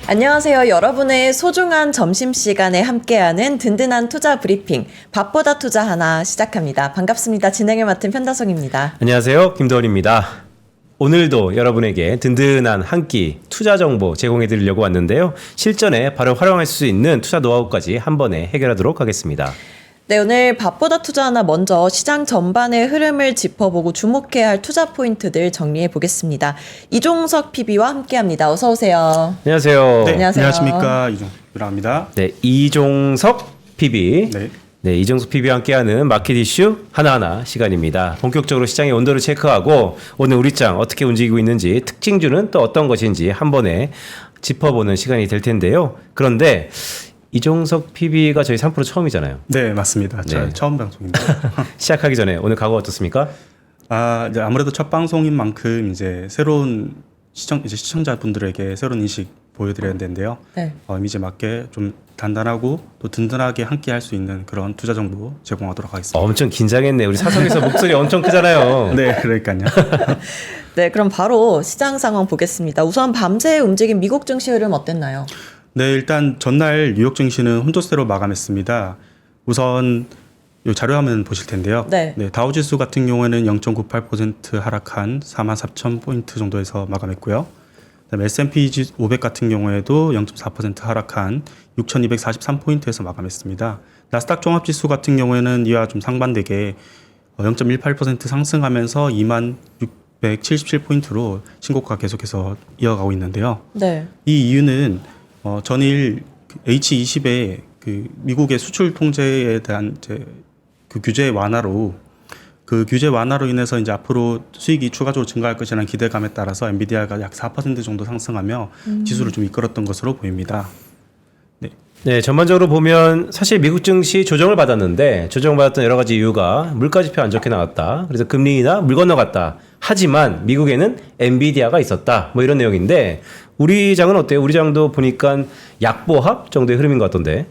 안녕하세요. 여러분의 소중한 점심시간에 함께하는 든든한 투자 브리핑, 밥보다 투자 하나 시작합니다. 반갑습니다. 진행을 맡은 편다송입니다. 안녕하세요. 김도원입니다. 오늘도 여러분에게 든든한 한 끼 투자 정보 제공해 드리려고 왔는데요. 실전에 바로 활용할 수 있는 투자 노하우까지 한 번에 해결하도록 하겠습니다. 네, 오늘 밥보다 투자 하나 먼저 시장 전반의 흐름을 짚어보고 주목해야 할 투자 포인트들 정리해 보겠습니다. 이종석 PB와 함께합니다. 어서 오세요. 안녕하세요. 네, 안녕하세요. 안녕하십니까. 이종석이라 합니다. 네, 이종석 PB. 네. 이종석 PB와 함께하는 마켓 이슈 하나하나 시간입니다. 본격적으로 시장의 온도를 체크하고 오늘 우리 장 어떻게 움직이고 있는지 특징주는 또 어떤 것인지 한 번에 짚어보는 시간이 될 텐데요. 그런데 이종석 PB가 저희 3프로 처음이잖아요. 네, 맞습니다. 저 네. 처음 방송입니다. 시작하기 전에 오늘 각오 어떻습니까? 이제 아무래도 첫 방송인 만큼 이제 새로운 시청자분들에게 새로운 인식 보여드려야 되는데요. 네. 이미지에 맞게 좀 단단하고 또 든든하게 함께 할 수 있는 그런 투자 정보 제공하도록 하겠습니다. 엄청 긴장했네. 우리 사석에서 목소리 엄청 크잖아요. 네, 그러니까요. 네, 그럼 바로 시장 상황 보겠습니다. 우선 밤새 움직인 미국 증시 흐름 어땠나요? 네, 일단 전날 뉴욕 증시는 혼조세로 마감했습니다. 우선 이 자료화면 보실 텐데요. 네. 다우지수 같은 경우에는 0.98% 하락한 44,000포인트 정도에서 마감했고요. 그다음에 S&P 500 같은 경우에도 0.4% 하락한 6,243포인트에서 마감했습니다. 나스닥 종합지수 같은 경우에는 이와 좀 상반되게 0.18% 상승하면서 2677포인트로 신고가 계속해서 이어가고 있는데요. 네. 이 이유는 전일 H20의 그 미국의 수출 통제에 대한 이제 그 규제 완화로 인해서 이제 앞으로 수익이 추가적으로 증가할 것이라는 기대감에 따라서 엔비디아가 약 4% 정도 상승하며 지수를 좀 이끌었던 것으로 보입니다. 네, 전반적으로 보면 사실 미국 증시 조정을 받았는데 조정받았던 여러 가지 이유가 물가지표 안 좋게 나왔다. 그래서 금리 인하 물 건너갔다. 하지만 미국에는 엔비디아가 있었다. 뭐 이런 내용인데 우리 장은 어때요? 우리 장도 보니까 약보합 정도의 흐름인 것 같던데.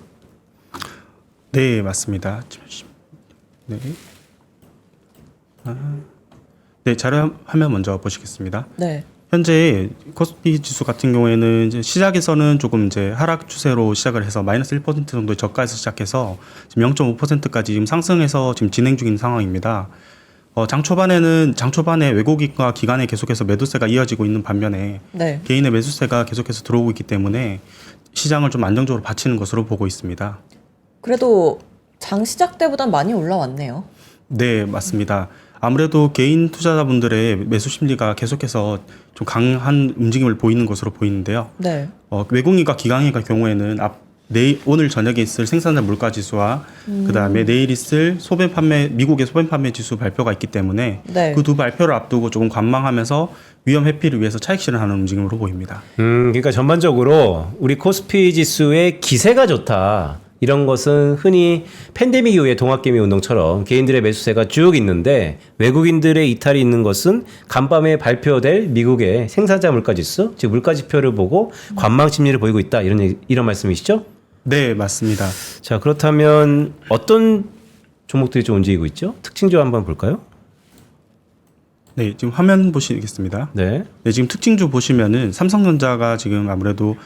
네, 맞습니다. 네. 네, 자료 화면 먼저 보시겠습니다. 네. 현재 코스피 지수 같은 경우에는 이제 시작에서는 조금 이제 하락 추세로 시작을 해서 마이너스 1% 정도의 저가에서 시작해서 지금 0.5%까지 지금 상승해서 지금 진행 중인 상황입니다. 장 초반에 외국인과 기관에 계속해서 매도세가 이어지고 있는 반면에 네. 개인의 매수세가 계속해서 들어오고 있기 때문에 시장을 좀 안정적으로 받치는 것으로 보고 있습니다. 그래도 장 시작 때보단 많이 올라왔네요. 네, 맞습니다. 아무래도 개인 투자자분들의 매수 심리가 계속해서 좀 강한 움직임을 보이는 것으로 보이는데요. 네. 외국인과 기관의 경우에는 오늘 저녁에 있을 생산자 물가 지수와 그다음에 내일 있을 미국의 소비 판매 지수 발표가 있기 때문에 네. 그 두 발표를 앞두고 조금 관망하면서 위험 회피를 위해서 차익 실현하는 움직임으로 보입니다. 그러니까 전반적으로 우리 코스피 지수의 기세가 좋다. 이런 것은 흔히 팬데믹 이후의 동학개미 운동처럼 개인들의 매수세가 쭉 있는데 외국인들의 이탈이 있는 것은 간밤에 발표될 미국의 생산자 물가지수, 즉 물가지표를 보고 관망 심리를 보이고 있다. 이런 말씀이시죠? 네, 맞습니다. 자, 그렇다면 어떤 종목들이 좀 움직이고 있죠? 특징주 한번 볼까요? 네, 지금 화면 보시겠습니다. 네. 네, 지금 특징주 보시면은 삼성전자가 지금 아무래도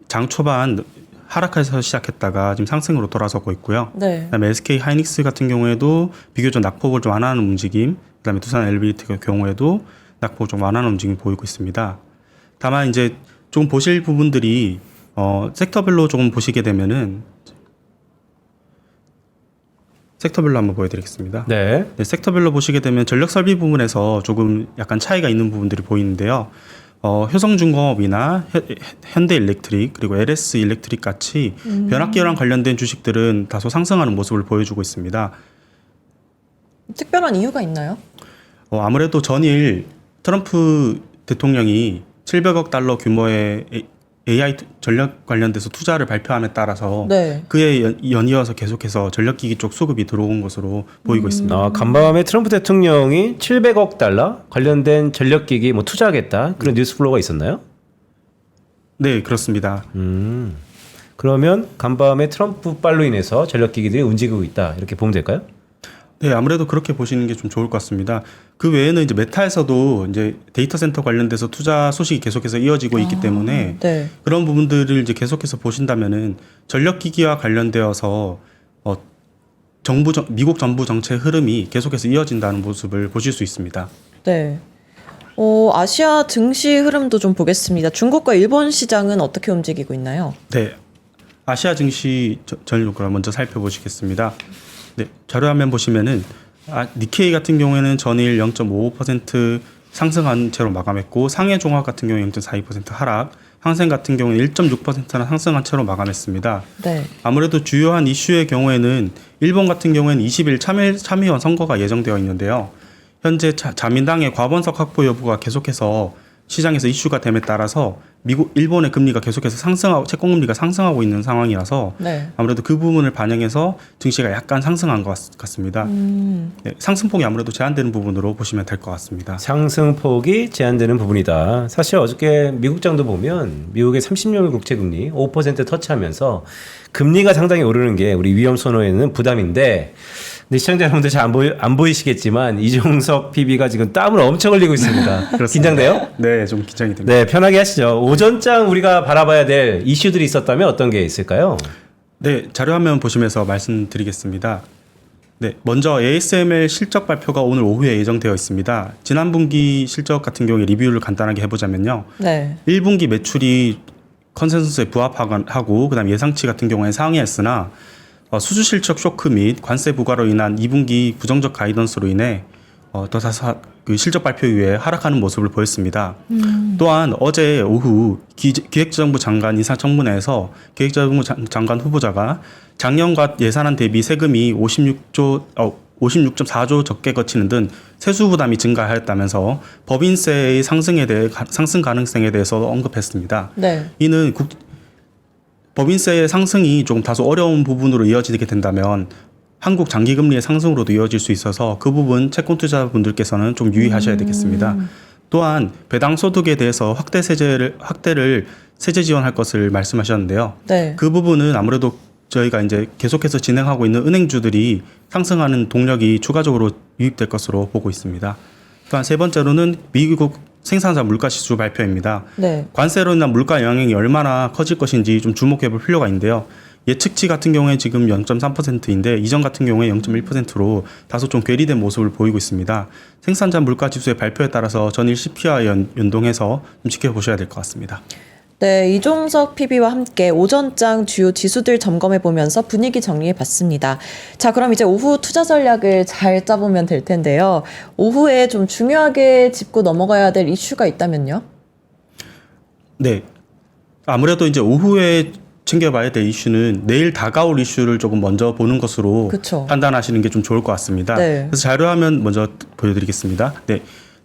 장 초반 하락해서 시작했다가 지금 상승으로 돌아서고 있고요. 네. 그다음에 SK 하이닉스 같은 경우에도 비교적 낙폭을 좀 완화하는 움직임, 그다음에 두산 엘리베이터 경우에도 낙폭을 좀 완화하는 움직임이 보이고 있습니다. 다만 이제 조금 보실 부분들이 섹터별로 조금 보시게 되면은 섹터별로 한번 보여드리겠습니다. 네. 네, 섹터별로 보시게 되면 전력 설비 부분에서 조금 약간 차이가 있는 부분들이 보이는데요. 효성중공업이나 현대일렉트릭 그리고 LS 일렉트릭 같이 변압기랑 관련된 주식들은 다소 상승하는 모습을 보여주고 있습니다. 특별한 이유가 있나요? 아무래도 전일 트럼프 대통령이 700억 달러 규모의 AI 전력 관련돼서 투자를 발표함에 따라서 네. 그에 연이어서 계속해서 전력기기 쪽 수급이 들어온 것으로 보이고 있습니다. 간밤에 트럼프 대통령이 700억 달러 관련된 전력기기 뭐 투자하겠다 그런 뉴스 플로우가 있었나요? 네, 그렇습니다. 그러면 간밤에 트럼프 빨로 인해서 전력기기들이 움직이고 있다 이렇게 보면 될까요? 네, 아무래도 그렇게 보시는 게 좀 좋을 것 같습니다. 그 외에는 이제 메타에서도 이제 데이터 센터 관련돼서 투자 소식이 계속해서 이어지고 있기 때문에 네. 그런 부분들을 이제 계속해서 보신다면은 전력기기와 관련되어서 미국 정부 정책 흐름이 계속해서 이어진다는 모습을 보실 수 있습니다. 네. 아시아 증시 흐름도 좀 보겠습니다. 중국과 일본 시장은 어떻게 움직이고 있나요? 네, 아시아 증시 전력을 먼저 살펴보시겠습니다. 네, 자료화면 보시면은 니케이 같은 경우에는 전일 0.55% 상승한 채로 마감했고 상해 종합 같은 경우에 0.42% 하락, 항생 같은 경우는 1.6%나 상승한 채로 마감했습니다. 네. 아무래도 주요한 이슈의 경우에는 일본 같은 경우에는 20일 참의원 선거가 예정되어 있는데요. 현재 자민당의 과번석 확보 여부가 계속해서 시장에서 이슈가 됨에 따라서 일본의 금리가 계속해서 채권금리가 상승하고 있는 상황이라서 네. 아무래도 그 부분을 반영해서 증시가 약간 상승한 것 같습니다. 네, 상승폭이 아무래도 제한되는 부분으로 보시면 될 것 같습니다. 상승폭이 제한되는 부분이다. 사실 어저께 미국장도 보면 미국의 30년물 국채금리 5% 터치하면서 금리가 상당히 오르는 게 우리 위험 선호에는 부담인데 근데 시청자 여러분들 잘 안 보이시겠지만 이종석 PB가 지금 땀을 엄청 흘리고 있습니다. 긴장돼요? 네, 좀 긴장이 됩니다. 네, 편하게 하시죠. 오전장 우리가 바라봐야 될 이슈들이 있었다면 어떤 게 있을까요? 네, 자료화면 보시면서 말씀드리겠습니다. 네, 먼저 ASML 실적 발표가 오늘 오후에 예정되어 있습니다. 지난 분기 실적 같은 경우에 리뷰를 간단하게 해보자면요. 네. 1분기 매출이 컨센서스에 부합하고 그다음 예상치 같은 경우에 상회했으나 수주 실적 쇼크 및 관세 부과로 인한 2분기 부정적 가이던스로 인해 그 실적 발표 이후에 하락하는 모습을 보였습니다. 또한 어제 오후 기획재정부 장관 인사청문회에서 기획재정부 장관 후보자가 작년과 예산안 대비 세금이 56.4조 적게 거치는 등 세수 부담이 증가하였다면서 법인세의 상승 가능성에 대해서 언급했습니다. 네. 이는 법인세의 상승이 조금 다소 어려운 부분으로 이어지게 된다면 한국 장기금리의 상승으로도 이어질 수 있어서 그 부분 채권 투자분들께서는 좀 유의하셔야 되겠습니다. 또한 배당 소득에 대해서 확대를 세제 지원할 것을 말씀하셨는데요. 네. 그 부분은 아무래도 저희가 이제 계속해서 진행하고 있는 은행주들이 상승하는 동력이 추가적으로 유입될 것으로 보고 있습니다. 또한 세 번째로는 미국 생산자 물가지수 발표입니다. 네. 관세로 인한 물가 영향이 얼마나 커질 것인지 좀 주목해 볼 필요가 있는데요. 예측치 같은 경우에 지금 0.3%인데 이전 같은 경우에 0.1%로 다소 좀 괴리된 모습을 보이고 있습니다. 생산자 물가지수의 발표에 따라서 전일 CPI와 연동해서 좀 지켜보셔야 될 것 같습니다. 네, 이종석 PB와 함께 오전장 주요 지수들 점검해 보면서 분위기 정리해 봤습니다. 자, 그럼 이제 오후 투자 전략을 잘 짜보면 될 텐데요. 오후에 좀 중요하게 짚고 넘어가야 될 이슈가 있다면요? 네. 아무래도 이제 오후에 챙겨봐야 될 이슈는 내일 다가올 이슈를 조금 먼저 보는 것으로 그쵸. 판단하시는 게 좀 좋을 것 같습니다. 네. 그래서 자료화면 먼저 보여드리겠습니다. 네.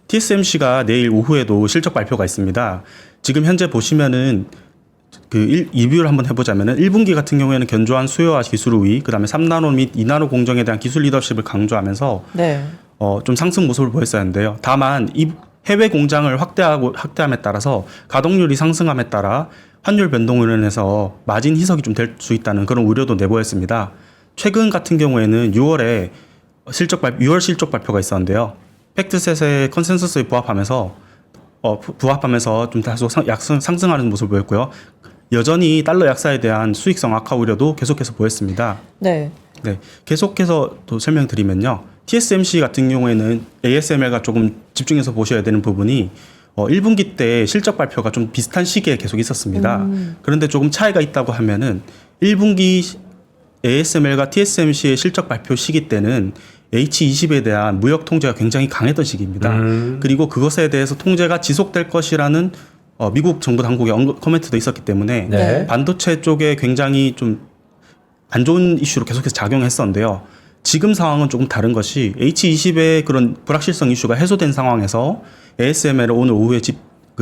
TSMC가 내일 오후에도 실적 발표가 있습니다. 지금 현재 보시면은 리뷰를 한번 해보자면은 1분기 같은 경우에는 견조한 수요와 기술 우위, 그다음에 3나노 및 2나노 공정에 대한 기술 리더십을 강조하면서 네. 좀 상승 모습을 보였었는데요. 다만 이 해외 공장을 확대함에 따라서 가동률이 상승함에 따라 환율 변동으로 인해서 마진 희석이 좀 될 수 있다는 그런 우려도 내보였습니다. 최근 같은 경우에는 6월 실적 발표가 있었는데요. 팩트셋의 컨센서스에 부합하면서 좀 다소 상승하는 모습을 보였고요. 여전히 달러 약세에 대한 수익성 악화 우려도 계속해서 보였습니다. 네. 네, 계속해서 또 설명드리면요. TSMC 같은 경우에는 ASML과 조금 집중해서 보셔야 되는 부분이 1분기 때 실적 발표가 좀 비슷한 시기에 계속 있었습니다. 그런데 조금 차이가 있다고 하면은 1분기 ASML과 TSMC의 실적 발표 시기 때는 H20에 대한 무역 통제가 굉장히 강했던 시기입니다. 그리고 그것에 대해서 통제가 지속될 것이라는 미국 정부 당국의 코멘트도 있었기 때문에 네. 반도체 쪽에 굉장히 좀 안 좋은 이슈로 계속해서 작용했었는데요. 지금 상황은 조금 다른 것이 H20의 그런 불확실성 이슈가 해소된 상황에서 ASML은 오늘 오후에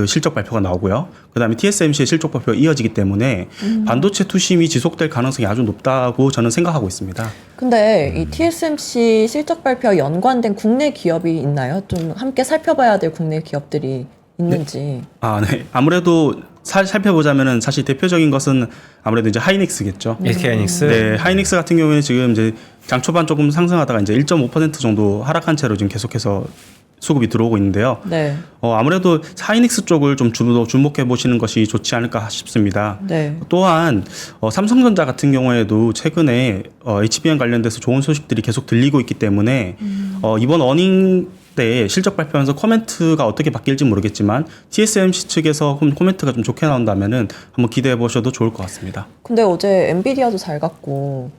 실적 발표가 나오고요. 그다음에 TSMC의 실적 발표가 이어지기 때문에 반도체 투심이 지속될 가능성이 아주 높다고 저는 생각하고 있습니다. 근데 이 TSMC 실적 발표와 연관된 국내 기업이 있나요? 좀 함께 살펴봐야 될 국내 기업들이 있는지. 네. 아무래도 살펴보자면은 사실 대표적인 것은 아무래도 이제 하이닉스겠죠. SK 하이닉스. 네, 하이닉스 같은 경우에는 지금 이제 장 초반 조금 상승하다가 이제 1.5% 정도 하락한 채로 지금 계속해서 수급이 들어오고 있는데요. 네. 아무래도 하이닉스 쪽을 좀 주목해 보시는 것이 좋지 않을까 싶습니다. 네. 또한 삼성전자 같은 경우에도 최근에 HBM 관련돼서 좋은 소식들이 계속 들리고 있기 때문에 이번 어닝 때 실적 발표하면서 코멘트가 어떻게 바뀔지 모르겠지만 TSMC 측에서 코멘트가 좀 좋게 나온다면은 한번 기대해 보셔도 좋을 것 같습니다. 근데 어제 엔비디아도 잘 갔고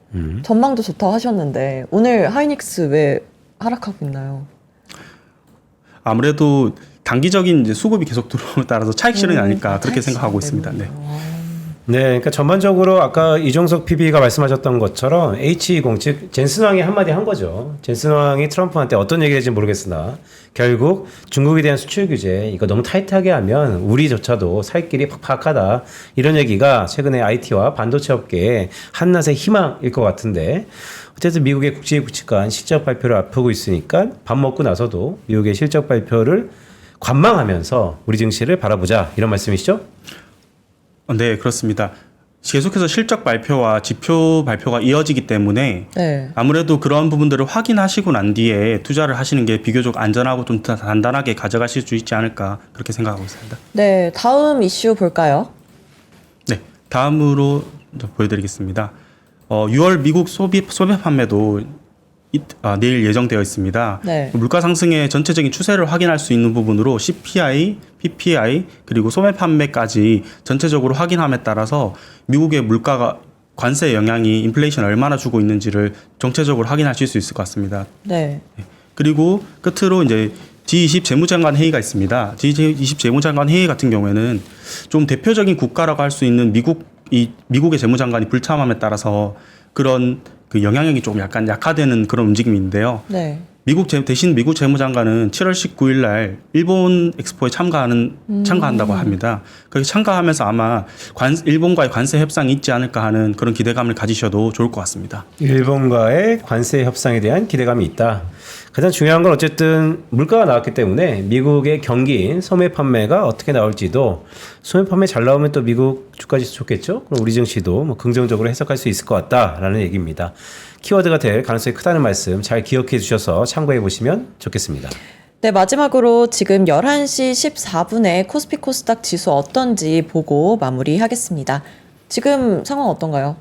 전망도 좋다고 하셨는데 오늘 하이닉스 왜 하락하고 있나요? 아무래도 단기적인 이제 수급이 계속 들어옴에 따라서 차익 실현이 아닐까 그렇게 생각하고 있습니다. 네. 네, 그러니까 전반적으로 아까 이종석 PB가 말씀하셨던 것처럼 H20 즉 젠슨왕이 한마디 한 거죠. 젠슨왕이 트럼프한테 어떤 얘기를 했는지 모르겠으나 결국 중국에 대한 수출 규제 이거 너무 타이트하게 하면 우리조차도 살 길이 팍팍하다 이런 얘기가 최근에 IT와 반도체 업계의 한낮의 희망일 것 같은데 어쨌든 미국의 국제구치관 실적 발표를 앞두고 있으니까 밥 먹고 나서도 미국의 실적 발표를 관망하면서 우리 증시를 바라보자 이런 말씀이시죠? 네, 그렇습니다. 계속해서 실적 발표와 지표 발표가 이어지기 때문에 네. 아무래도 그런 부분들을 확인하시고 난 뒤에 투자를 하시는 게 비교적 안전하고 좀 단단하게 가져가실 수 있지 않을까 그렇게 생각하고 있습니다. 네, 다음 이슈 볼까요? 네, 다음으로 보여드리겠습니다. 6월 미국 소비 판매도 내일 예정되어 있습니다. 네. 물가 상승의 전체적인 추세를 확인할 수 있는 부분으로 CPI, PPI 그리고 소매 판매까지 전체적으로 확인함에 따라서 미국의 물가가 관세 영향이 인플레이션 얼마나 주고 있는지를 정체적으로 확인하실 수 있을 것 같습니다. 네. 그리고 끝으로 이제 G20 재무장관 회의가 있습니다. G20 재무장관 회의 같은 경우에는 좀 대표적인 국가라고 할 수 있는 미국의 재무장관이 불참함에 따라서 그런 그 영향력이 조금 약간 약화되는 그런 움직임인데요. 네. 대신 미국 재무장관은 7월 19일 날 일본 엑스포에 참가한다고 합니다. 그렇게 참가하면서 아마 일본과의 관세 협상이 있지 않을까 하는 그런 기대감을 가지셔도 좋을 것 같습니다. 일본과의 관세 협상에 대한 기대감이 있다. 가장 중요한 건 어쨌든 물가가 나왔기 때문에 미국의 경기인 소매 판매가 어떻게 나올지도 소매 판매 잘 나오면 또 미국 주가지수 좋겠죠. 그럼 우리 증시도 뭐 긍정적으로 해석할 수 있을 것 같다라는 얘기입니다. 키워드가 될 가능성이 크다는 말씀 잘 기억해 주셔서 참고해 보시면 좋겠습니다. 네, 마지막으로 지금 11시 14분에 코스피 코스닥 지수 어떤지 보고 마무리하겠습니다. 지금 상황 어떤가요?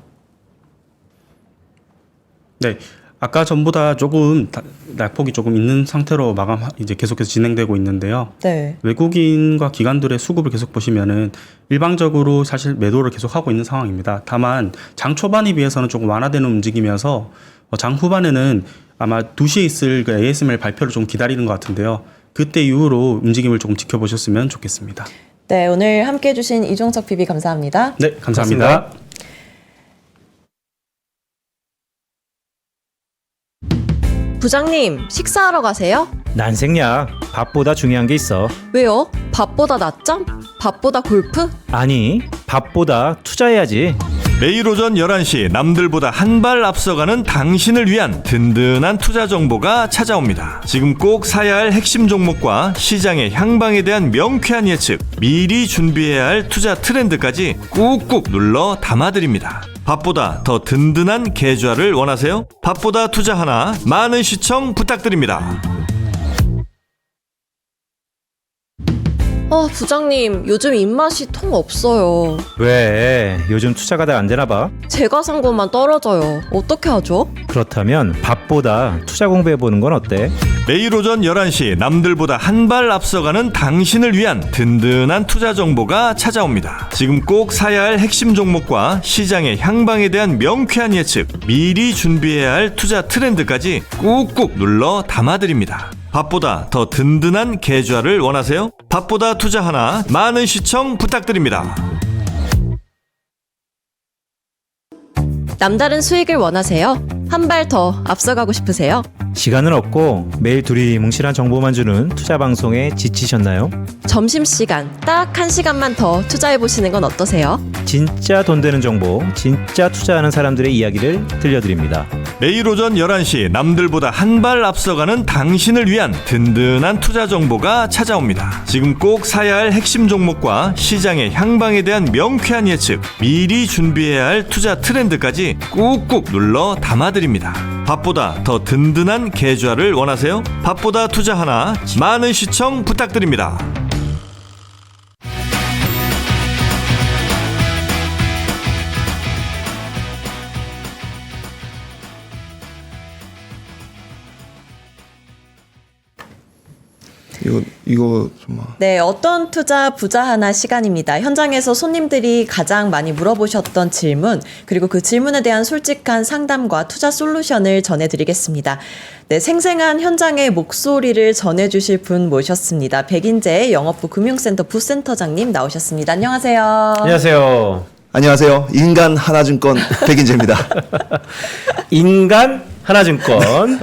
네. 아까 전보다 조금 낙폭이 조금 있는 상태로 이제 계속해서 진행되고 있는데요. 네. 외국인과 기관들의 수급을 계속 보시면은 일방적으로 사실 매도를 계속 하고 있는 상황입니다. 다만 장 초반에 비해서는 조금 완화되는 움직임이어서 장 후반에는 아마 2시에 있을 그 ASML 발표를 좀 기다리는 것 같은데요. 그때 이후로 움직임을 조금 지켜보셨으면 좋겠습니다. 네, 오늘 함께해 주신 이종석 PB 감사합니다. 네, 감사합니다. 고맙습니다. 부장님, 식사하러 가세요? 난생략. 밥보다 중요한 게 있어. 왜요? 밥보다 낮잠? 밥보다 골프? 아니, 밥보다 투자해야지. 매일 오전 11시 남들보다 한 발 앞서가는 당신을 위한 든든한 투자 정보가 찾아옵니다. 지금 꼭 사야 할 핵심 종목과 시장의 향방에 대한 명쾌한 예측, 미리 준비해야 할 투자 트렌드까지 꾹꾹 눌러 담아드립니다. 밥보다 더 든든한 계좌를 원하세요? 밥보다 투자 하나 많은 시청 부탁드립니다. 부장님, 요즘 입맛이 통 없어요. 왜? 요즘 투자가 잘 안 되나 봐. 제가 산 것만 떨어져요. 어떻게 하죠? 그렇다면 밥보다 투자 공부해보는 건 어때? 매일 오전 11시 남들보다 한 발 앞서가는 당신을 위한 든든한 투자 정보가 찾아옵니다. 지금 꼭 사야 할 핵심 종목과 시장의 향방에 대한 명쾌한 예측, 미리 준비해야 할 투자 트렌드까지 꾹꾹 눌러 담아드립니다. 밥보다 더 든든한 계좌를 원하세요? 밥보다 투자 하나 많은 시청 부탁드립니다. 남다른 수익을 원하세요? 한 발 더 앞서가고 싶으세요? 시간은 없고 매일 두리뭉실한 정보만 주는 투자 방송에 지치셨나요? 점심시간 딱 1시간만 더 투자해보시는 건 어떠세요? 진짜 돈 되는 정보, 진짜 투자하는 사람들의 이야기를 들려드립니다. 매일 오전 11시 남들보다 한 발 앞서가는 당신을 위한 든든한 투자 정보가 찾아옵니다. 지금 꼭 사야 할 핵심 종목과 시장의 향방에 대한 명쾌한 예측, 미리 준비해야 할 투자 트렌드까지 꾹꾹 눌러 담아드립니다. 밥보다 더 든든한 계좌를 원하세요? 밥보다 투자 하나, 많은 시청 부탁드립니다. 이거 좀 네, 어떤 투자 부자 하나 시간입니다. 현장에서 손님들이 가장 많이 물어보셨던 질문, 그리고 그 질문에 대한 솔직한 상담과 투자 솔루션을 전해드리겠습니다. 네, 생생한 현장의 목소리를 전해주실 분 모셨습니다. 백인재 영업부 금융센터 부센터장님 나오셨습니다. 안녕하세요. 안녕하세요. 안녕하세요. 인간 하나증권 백인재입니다. 인간 하나증권.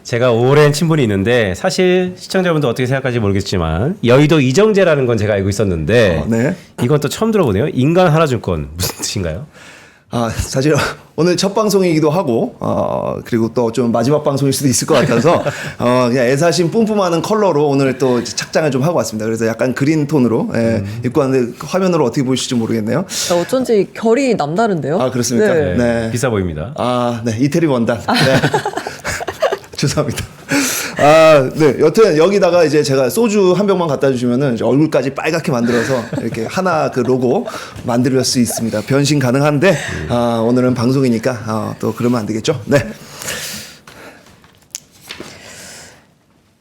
제가 오랜 친분이 있는데 사실 시청자분도 어떻게 생각할지 모르겠지만 여의도 이정재라는 건 제가 알고 있었는데 네. 이건 또 처음 들어보네요. 인간 하나증권 무슨 뜻인가요? 사실 오늘 첫 방송이기도 하고 그리고 또 좀 마지막 방송일 수도 있을 것 같아서 그냥 애사심 뿜뿜하는 컬러로 오늘 또 착장을 좀 하고 왔습니다. 그래서 약간 그린 톤으로 입고 왔는데 화면으로 어떻게 보실지 모르겠네요. 어쩐지 결이 남다른데요? 그렇습니까? 네. 네. 비싸 보입니다. 네. 이태리 원단. 네. 죄송합니다. 네. 여튼 여기다가 이제 제가 소주 한 병만 갖다 주시면은 이제 얼굴까지 빨갛게 만들어서 이렇게 하나 그 로고 만들 수 있습니다. 변신 가능한데 오늘은 방송이니까 또 그러면 안 되겠죠? 네.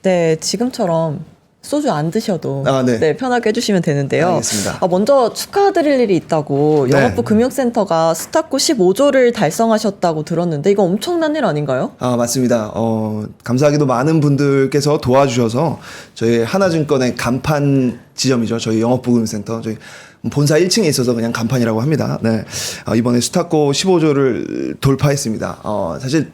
네, 지금처럼 소주 안 드셔도 네. 편하게 해주시면 되는데요. 알겠습니다. 먼저 축하드릴 일이 있다고 네. 영업부 금융센터가 스타코 15조를 달성하셨다고 들었는데 이거 엄청난 일 아닌가요? 맞습니다. 감사하게도 많은 분들께서 도와주셔서 저희 하나증권의 간판 지점이죠. 저희 영업부금센터 저희 본사 1층에 있어서 그냥 간판이라고 합니다. 네. 이번에 스타코 15조를 돌파했습니다. 사실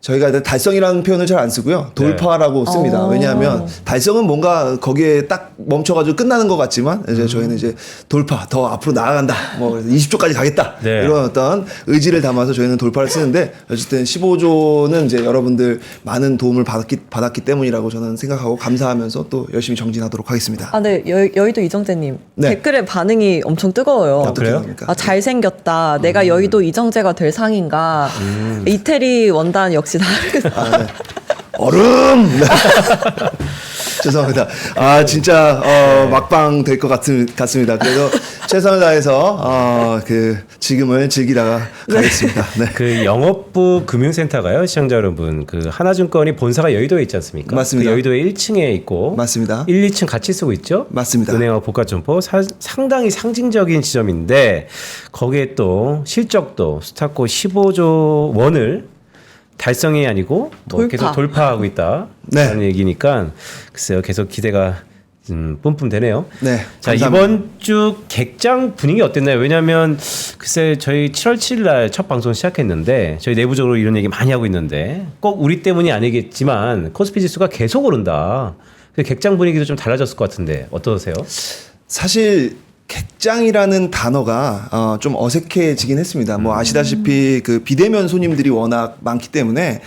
저희가 달성이라는 표현을 잘 안 쓰고요. 돌파라고 씁니다. 왜냐하면 달성은 뭔가 거기에 딱 멈춰가지고 끝나는 것 같지만 이제 저희는 이제 돌파, 더 앞으로 나아간다. 뭐 20조까지 가겠다. 네. 이런 어떤 의지를 담아서 저희는 돌파를 쓰는데 어쨌든 15조는 이제 여러분들 많은 도움을 받았기 때문이라고 저는 생각하고 감사하면서 또 열심히 정진하도록 하겠습니다. 네. 여의도 이정재님. 네. 댓글에 반응이 엄청 뜨거워요. 그래요? 합니까? 잘생겼다. 내가 여의도 이정재가 될 상인가. 이태리 원단 역시 다르다. 네. 얼음! 네. 죄송합니다. 진짜, 막방 될 것 같습니다. 그래서 최선을 다해서, 지금을 즐기다가 가겠습니다. 네. 그 영업부 금융센터가요, 시청자 여러분. 그 하나증권이 본사가 여의도에 있지 않습니까? 맞습니다. 그 여의도에 1층에 있고 맞습니다. 1, 2층 같이 쓰고 있죠? 맞습니다. 은행하고 복합점포 상당히 상징적인 지점인데 거기에 또 실적도 스타코 15조 원을 달성이 아니고 뭐 계속 돌파하고 있다. 네. 라는 얘기니까 글쎄요. 계속 기대가 뿜뿜 되네요. 네. 자, 감사합니다. 이번 주 객장 분위기 어땠나요? 왜냐하면 글쎄 저희 7월 7일 날 첫 방송 시작했는데 저희 내부적으로 이런 얘기 많이 하고 있는데 꼭 우리 때문이 아니겠지만 코스피 지수가 계속 오른다. 그래서 객장 분위기도 좀 달라졌을 것 같은데 어떠세요? 사실 객장이라는 단어가 좀 어색해지긴 했습니다. 뭐 아시다시피 그 비대면 손님들이 워낙 많기 때문에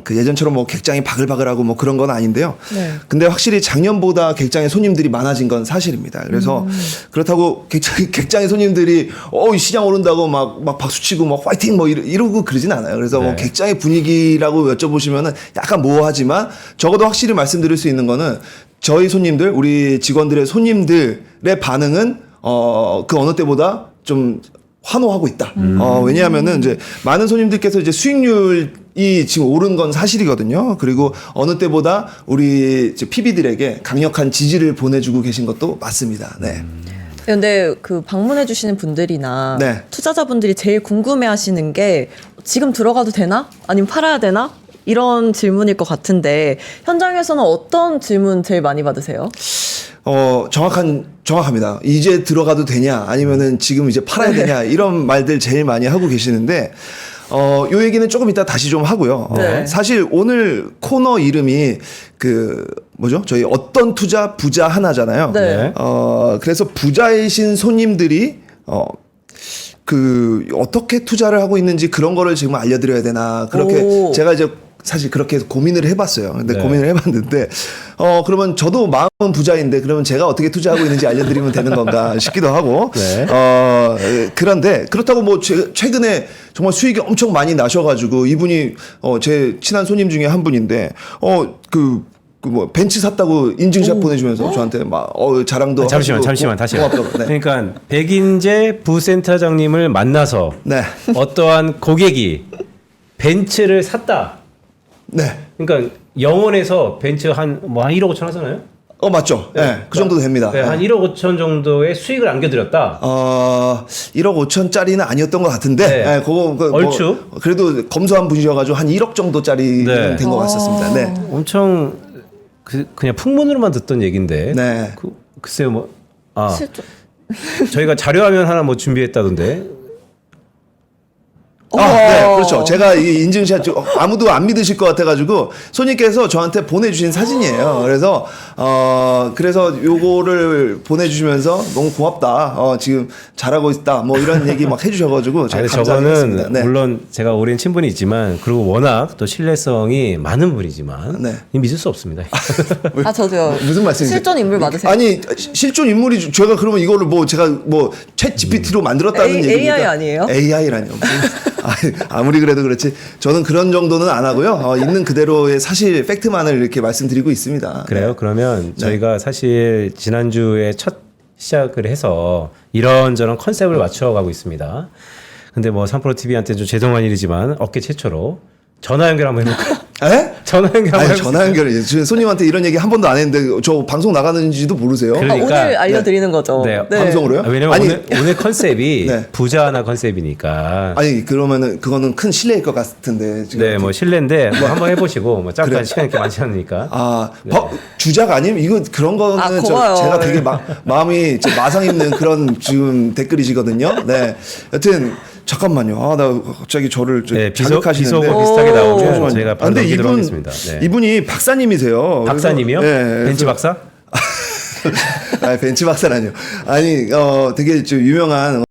그 예전처럼 뭐 객장이 바글바글하고 뭐 그런 건 아닌데요. 네. 근데 확실히 작년보다 객장의 손님들이 많아진 건 사실입니다. 그래서 그렇다고 객장의 손님들이 이 시장 오른다고 막 박수치고 막 화이팅 뭐 이러고 그러진 않아요. 그래서 뭐 네. 객장의 분위기라고 여쭤보시면은 약간 모호하지만 적어도 확실히 말씀드릴 수 있는 거는 저희 손님들, 우리 직원들의 손님들의 반응은 그 어느 때보다 좀 환호하고 있다. 왜냐하면은 이제 많은 손님들께서 이제 수익률이 지금 오른 건 사실이거든요. 그리고 어느 때보다 우리 PB들에게 강력한 지지를 보내주고 계신 것도 맞습니다. 네. 근데 그 방문해 주시는 분들이나 네. 투자자분들이 제일 궁금해 하시는 게 지금 들어가도 되나? 아니면 팔아야 되나? 이런 질문일 것 같은데 현장에서는 어떤 질문 제일 많이 받으세요? 정확합니다. 이제 들어가도 되냐, 아니면은 지금 이제 팔아야 되냐, 이런 말들 제일 많이 하고 계시는데, 요 얘기는 조금 이따 다시 좀 하고요. 네. 사실 오늘 코너 이름이 저희 어떤 투자 부자 하나잖아요. 네. 그래서 부자이신 손님들이, 어떻게 투자를 하고 있는지 그런 거를 지금 알려드려야 되나 그렇게 오. 제가 이제 사실 그렇게 고민을 해봤어요. 근데 네. 고민을 해봤는데 그러면 저도 마음은 부자인데 그러면 제가 어떻게 투자하고 있는지 알려드리면 되는 건가 싶기도 하고 네. 그런데 그렇다고 뭐 최근에 정말 수익이 엄청 많이 나셔가지고 이분이 제 친한 손님 중에 한 분인데 뭐 벤츠 샀다고 인증샷 보내주면서 저한테 막 자랑도 잠시만 하시고 다시요. 고맙다고. 네. 그러니까 백인재 부센터장님을 만나서 네. 어떠한 고객이 벤츠를 샀다. 네. 그러니까 영원에서 벤츠 한 1억 5천 하잖아요. 맞죠. 네. 그 정도 됩니다. 네, 한 1억 5천 정도의 수익을 안겨드렸다. 1억 5천짜리는 아니었던 것 같은데, 네. 얼추. 그래도 검소한 분이셔가지고 한 1억 정도짜리는 네. 된 것 같았습니다. 네. 엄청 그냥 풍문으로만 듣던 얘기인데. 네. 글쎄요 실존. 저희가 자료화면 하나 뭐 준비했다던데. 네, 그렇죠. 제가 이 인증샷 아무도 안 믿으실 것 같아가지고 손님께서 저한테 보내주신 사진이에요. 그래서 요거를 보내주시면서 너무 고맙다. 지금 잘하고 있다. 뭐 이런 얘기 막 해주셔가지고 제가 감사했습니다. 저거는 네. 물론 제가 오랜 친분이 있지만 그리고 워낙 또 신뢰성이 많은 분이지만 네. 믿을 수 없습니다. 저도요. 무슨 말씀이세요? 실존 인물 맞으세요? 아니 실존 인물이 제가 그러면 이거를 제가 챗 GPT로 만들었다는 얘기입니까? AI 아니에요? AI라니요. 아무리 그래도 그렇지 저는 그런 정도는 안 하고요. 있는 그대로의 사실 팩트만을 이렇게 말씀드리고 있습니다. 그래요? 그러면 저희가 사실 지난주에 첫 시작을 해서 이런저런 컨셉을 맞춰가고 있습니다. 근데 뭐 3프로 TV한테 좀 죄송한 일이지만 업계 최초로 전화 연결 한번 해볼까요? 에? 전화 연결 한번 아니 해볼까요? 전화 연결. 지금 손님한테 이런 얘기 한 번도 안 했는데 저 방송 나가는지도 모르세요. 그러니까 오늘 알려드리는 거죠. 네. 방송으로요? 왜냐면 아니, 오늘 컨셉이 네. 부자 하나 컨셉이니까. 아니 그러면은 그거는 큰 실례일 것 같은데 지금. 네, 뭐 실례인데 뭐 한번 해보시고 뭐 잠깐 그래요? 시간이 이렇게 많지 않으니까. 주작 아님? 이거 그런 거는 고마워요. 제가 되게 마음이 마상 입는 그런 지금 댓글이시거든요. 네. 여튼 잠깐만요. 나 갑자기 저를 네, 자극하시는데. 비속어 비슷하게 나오고 잠시만요. 제가 바로 근데 넘기도록 하겠습니다. 네. 이분이 박사님이세요. 박사님이요? 네. 벤츠 박사? 아니, 벤츠 박사라니요. 아니, 되게 좀 유명한.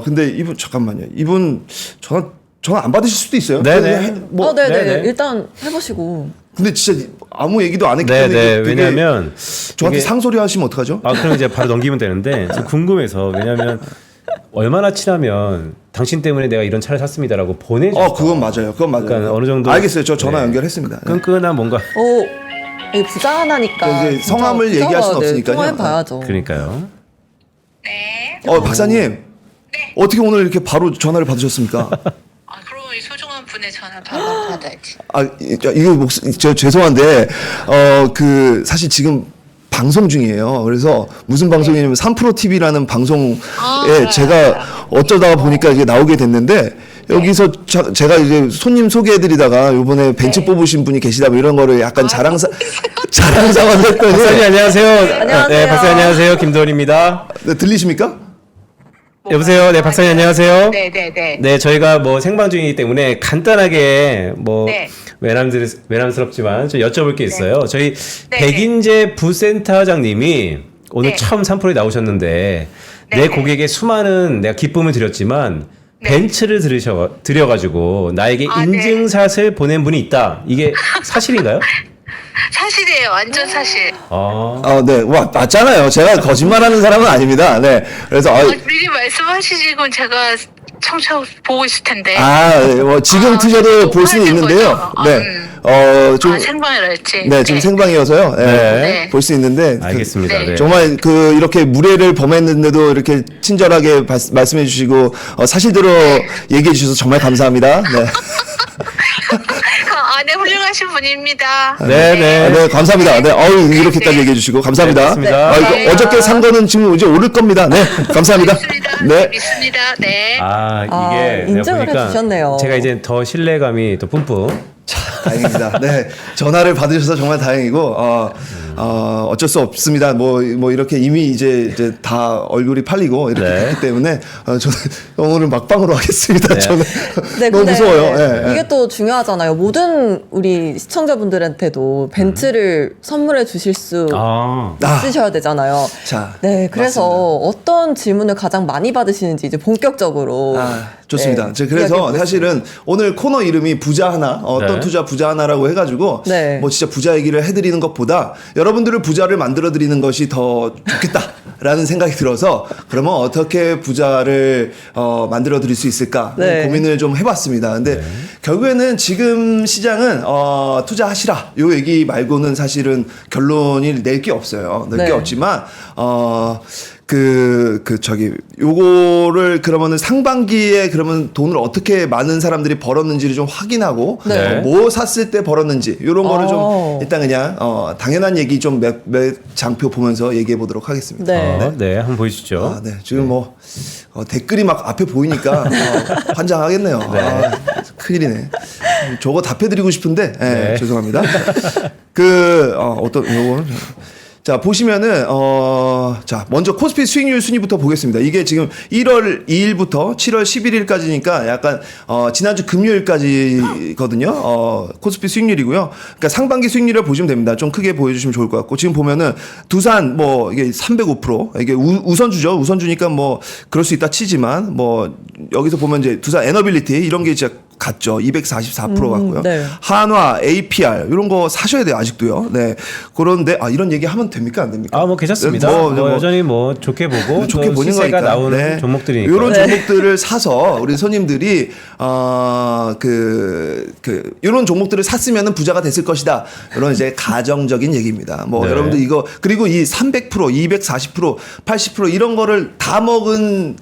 근데 이분 잠깐만요. 이분 전화 안 받으실 수도 있어요. 네네. 네네. 일단 해보시고. 근데 진짜 아무 얘기도 안 했기 네, 때문에 네. 되게 왜냐하면 저한테 이게- 상소리 하시면 어떡하죠? 그럼 이제 바로 넘기면 되는데 좀 궁금해서 왜냐하면 얼마나 친하면 당신 때문에 내가 이런 차를 샀습니다라고 보내줘. 그건 맞아요. 그건 맞아요. 그러니까 어느 정도- 알겠어요. 저 전화 네. 연결했습니다. 네. 끈끈한 뭔가 이 부자 하나니까. 이제 성함을 진짜 얘기할 수는 부자가, 없으니까요. 통화해봐야죠. 그러니까요. 박사님. 어떻게 오늘 이렇게 바로 전화를 받으셨습니까? 그럼 이 소중한 분의 전화 바로 받아야지. 이거 저 죄송한데 사실 지금 방송 중이에요. 그래서 무슨 방송이냐면 3프로 TV라는 방송에 제가 어쩌다가 보니까 이게 나오게 됐는데 여기서 제가 이제 손님 소개해드리다가 이번에 벤츠 뽑으신 분이 계시다 뭐 이런 거를 약간 자랑상을 했더니 박사님 안녕하세요. 안녕하세요. 네, 박사님 안녕하세요. 김도원입니다. 네, 들리십니까? 여보세요. 네, 박사님 안녕하세요. 네네네. 네, 저희가 뭐 생방 중이기 때문에 간단하게 뭐 네. 외람스럽지만 좀 여쭤볼 게 있어요. 저희 네, 백인재 부센터장님이 오늘 네. 처음 3프로에 나오셨는데 내 네. 고객의 수많은 내가 기쁨을 드렸지만 네. 벤츠를 드려가지고 나에게 네. 인증샷을 보낸 분이 있다. 이게 사실인가요? 사실이에요. 완전 사실. 네, 맞잖아요. 제가 거짓말하는 사람은 아닙니다. 네, 그래서 미리 말씀하시지. 그럼 제가 청취하고 보고 있을 텐데. 네, 지금 투자도 볼 수는 하는 있는데요. 거죠? 네, 좀 생방이라 했지. 네, 지금 생방이어서요. 네, 네. 볼 수 있는데 알겠습니다. 네. 네. 정말 이렇게 무례를 범했는데도 이렇게 친절하게 말씀해 주시고 사실대로 얘기해 주셔서 정말 감사합니다. 네. 네, 훌륭하신 분입니다. 네. 감사합니다. 네, 이렇게까지 얘기해 주시고 감사합니다. 네, 맞습니다. 이거 네. 어저께 산 거는 지금 이제 오를 겁니다. 네, 감사합니다. 믿습니다. 네. 믿습니다. 네. 이게 내가 인증을 보니까 해주셨네요. 제가 이제 더 신뢰감이 또 뿜뿜 다행입니다. 네, 전화를 받으셔서 정말 다행이고 어쩔 수 없습니다. 뭐 이렇게 이미 이제 다 얼굴이 팔리고 이렇게 네. 됐기 때문에 저는 오늘 막방으로 하겠습니다. 네. 저는 네, 너무 근데 무서워요. 네, 이게 네. 또 중요하잖아요. 모든 우리 시청자분들한테도 벤츠를 선물해 주실 수 아. 있으셔야 되잖아요. 자, 네, 그래서 맞습니다. 어떤 질문을 가장 많이 받으시는지 이제 본격적으로. 좋습니다. 네, 그래서 이야기해보겠습니다. 사실은 오늘 코너 이름이 부자 하나, 어떤 네. 투자 부자 하나라고 해가지고 네. 뭐 진짜 부자 얘기를 해드리는 것보다 여러분들을 부자를 만들어드리는 것이 더 좋겠다라는 생각이 들어서 그러면 어떻게 부자를 만들어드릴 수 있을까 네. 고민을 좀 해봤습니다. 근데 결국에는 지금 시장은 투자하시라 요 얘기 말고는 사실은 결론이 낼 게 없어요. 낼 게 네. 없지만 요거를 그러면은 상반기에 그러면 돈을 어떻게 많은 사람들이 벌었는지를 좀 확인하고 네. 뭐 샀을 때 벌었는지 이런 거를 좀 오. 일단 그냥 당연한 얘기 좀 몇 장표 보면서 얘기해 보도록 하겠습니다. 네. 네, 한번 보여주시죠. 네. 지금 뭐 댓글이 막 앞에 보이니까 환장하겠네요. 큰일이네. 저거 답해드리고 싶은데 네. 죄송합니다. 어떤 요거 자 보시면은 자 먼저 코스피 수익률 순위부터 보겠습니다. 이게 지금 1월 2일부터 7월 11일까지니까 약간 지난주 금요일까지거든요. 코스피 수익률이고요. 그러니까 상반기 수익률을 보시면 됩니다. 좀 크게 보여주시면 좋을 것 같고 지금 보면은 두산 뭐 이게 305% 이게 우선주죠. 우선주니까 뭐 그럴 수 있다 치지만 뭐 여기서 보면 이제 두산 에너빌리티 이런 게 진짜 같죠. 244% 같고요. 네. 한화, APR 이런 거 사셔야 돼요. 아직도요. 네. 그런데 이런 얘기 하면 됩니까? 안 됩니까? 뭐 괜찮습니다. 뭐 여전히 뭐 좋게 보고 좋게 또 보는 시세가 거니까. 나오는 네. 종목들이니까. 이런 종목들을 사서 우리 손님들이 이런 종목들을 샀으면은 부자가 됐을 것이다. 이런 이제 가정적인 얘기입니다. 뭐 네. 여러분들 이거 그리고 이 300%, 240%, 80% 이런 거를 다 먹은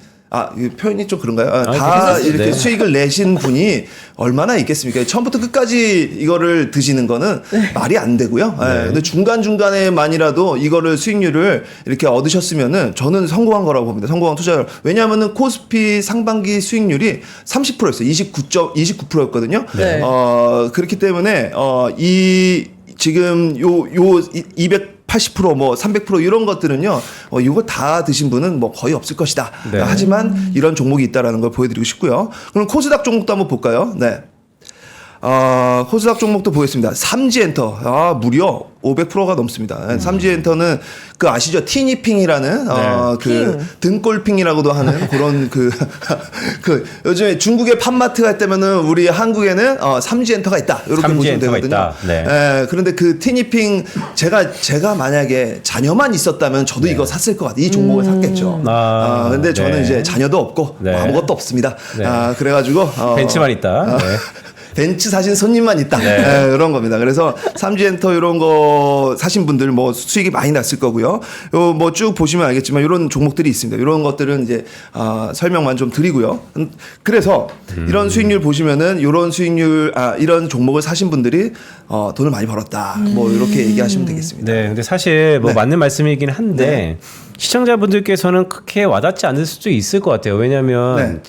이 표현이 좀 그런가요? 다 괜찮습니다. 이렇게 네. 수익을 내신 분이 얼마나 있겠습니까? 처음부터 끝까지 이거를 드시는 거는 말이 안 되고요. 근데 중간중간에만이라도 이거를 수익률을 이렇게 얻으셨으면은 저는 성공한 거라고 봅니다. 성공한 투자를. 왜냐하면은 코스피 상반기 수익률이 30%였어요. 29%였거든요. 네. 그렇기 때문에 지금 요 280% 뭐 300% 이런 것들은요. 이거 다 드신 분은 뭐 거의 없을 것이다. 네. 하지만 이런 종목이 있다라는 걸 보여드리고 싶고요. 그럼 코스닥 종목도 한번 볼까요? 네. 코스닥 종목도 보겠습니다. 삼지엔터 무려 500%가 넘습니다. 삼지엔터는 그 아시죠? 티니핑이라는 핑. 등골핑이라고도 하는 그런 요즘에 중국에 팜마트가 있다면은 우리 한국에는 삼지엔터가 있다. 이렇게 보시면 삼지엔터가 되거든요. 있다. 네. 그런데 그 티니핑 제가 만약에 자녀만 있었다면 저도 이거 샀을 것 같아요. 이 종목을 샀겠죠. 근데 저는 네. 이제 자녀도 없고 네. 뭐 아무것도 없습니다. 네. 그래가지고 벤츠만 있다. 네. 벤츠 사신 손님만 있다. 네. 그런 겁니다. 그래서 삼지엔터 이런 거 사신 분들 뭐 수익이 많이 났을 거고요. 뭐 쭉 보시면 알겠지만 이런 종목들이 있습니다. 이런 것들은 이제 설명만 좀 드리고요. 그래서 이런 수익률 보시면은 이런 수익률 이런 종목을 사신 분들이 돈을 많이 벌었다. 뭐 이렇게 얘기하시면 되겠습니다. 네, 근데 사실 뭐 네. 맞는 말씀이긴 한데 시청자분들께서는 크게 와닿지 않을 수도 있을 것 같아요. 왜냐하면 네.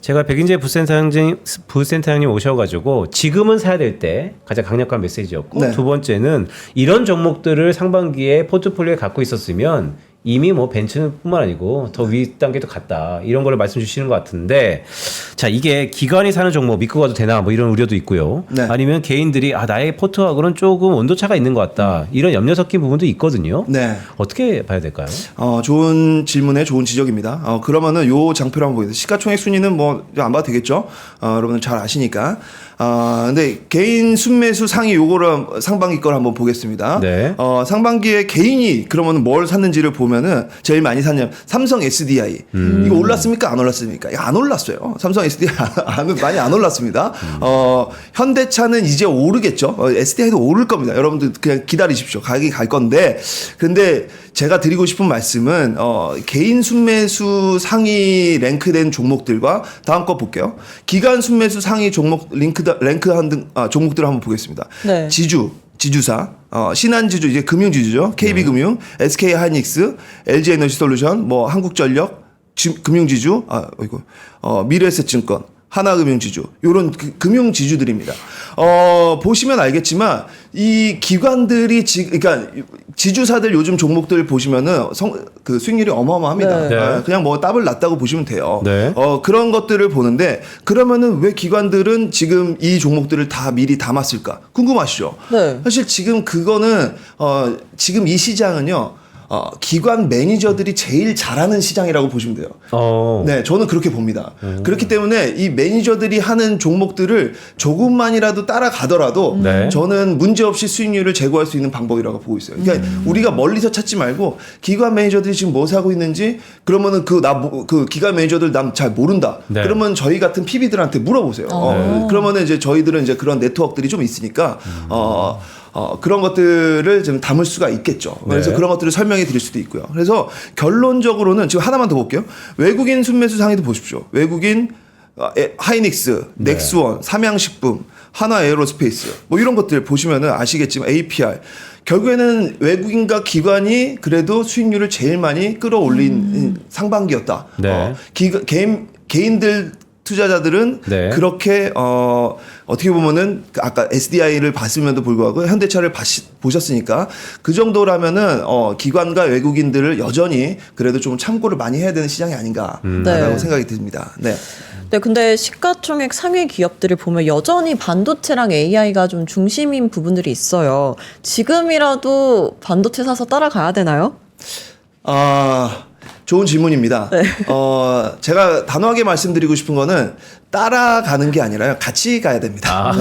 제가 백인재 부센터장님 오셔가지고 지금은 사야 될 때 가장 강력한 메시지였고 네. 두 번째는 이런 종목들을 상반기에 포트폴리오에 갖고 있었으면 이미 뭐 벤츠뿐만 아니고 더 위 단계도 갔다 이런 거를 말씀 주시는 것 같은데 자 이게 기관이 사는 종목 믿고 가도 되나 뭐 이런 우려도 있고요. 네. 아니면 개인들이 나의 포트하고는 조금 온도차가 있는 것 같다 이런 염려 섞인 부분도 있거든요. 네. 어떻게 봐야 될까요? 좋은 질문에 좋은 지적입니다. 그러면은 요 장표를 한번 보겠습니다. 시가총액 순위는 뭐 안 봐도 되겠죠. 여러분들 잘 아시니까. 근데 개인 순매수 상위 요거를 상반기 걸 한번 보겠습니다. 네. 상반기에 개인이 그러면 뭘 샀는지를 보면은 제일 많이 샀냐면 삼성 SDI. 이거 올랐습니까? 안 올랐습니까? 이거 안 올랐어요. 삼성 SDI 많이 안 올랐습니다. 현대차는 이제 오르겠죠. SDI도 오를 겁니다. 여러분들 그냥 기다리십시오. 가격이 갈 건데. 근데 제가 드리고 싶은 말씀은 개인 순매수 상위 랭크된 종목들과 다음 거 볼게요. 기관 순매수 상위 종목 랭크한 등 종목들을 한번 보겠습니다. 네. 지주사, 신한지주 이제 금융지주죠. KB금융, SK하이닉스, LG에너지솔루션, 뭐 한국전력, 금융지주, 미래에셋증권, 하나금융지주, 요런 금융 지주들입니다. 보시면 알겠지만 이 기관들이 그러니까 지주사들 요즘 종목들 보시면은 그 수익률이 어마어마합니다. 네. 그냥 뭐 더블 났다고 보시면 돼요. 네. 그런 것들을 보는데 그러면은 왜 기관들은 지금 이 종목들을 다 미리 담았을까? 궁금하시죠? 네. 사실 지금 그거는 지금 이 시장은요. 기관 매니저들이 제일 잘하는 시장이라고 보시면 돼요. 네, 저는 그렇게 봅니다. 그렇기 때문에 이 매니저들이 하는 종목들을 조금만이라도 따라가더라도 네. 저는 문제없이 수익률을 제고할 수 있는 방법이라고 보고 있어요. 그러니까 우리가 멀리서 찾지 말고 기관 매니저들이 지금 뭐 사고 있는지 그러면은 그 기관 매니저들 남 잘 모른다. 네. 그러면 저희 같은 PB들한테 물어보세요. 그러면은 이제 저희들은 이제 그런 네트워크들이 좀 있으니까 그런 것들을 좀 담을 수가 있겠죠. 그래서 네. 그런 것들을 설명해 드릴 수도 있고요. 그래서 결론적으로는 지금 하나만 더 볼게요. 외국인 순매수 상위도 보십시오. 외국인 하이닉스, 넥스원, 삼양식품, 하나에어로스페이스 뭐 이런 것들 보시면은 아시겠지만 APR 결국에는 외국인과 기관이 그래도 수익률을 제일 많이 끌어올린 상반기였다. 네. 개인들 투자자들은 네. 그렇게 어떻게 보면은 아까 SDI를 봤음에도 불구하고 현대차를 보셨으니까 그 정도라면은 기관과 외국인들을 여전히 그래도 좀 참고를 많이 해야 되는 시장이 아닌가라고 네. 생각이 듭니다. 네. 네, 근데 시가총액 상위 기업들을 보면 여전히 반도체랑 AI가 좀 중심인 부분들이 있어요. 지금이라도 반도체 사서 따라가야 되나요? 좋은 질문입니다. 제가 단호하게 말씀드리고 싶은 거는 따라가는 게 아니라요. 같이 가야 됩니다.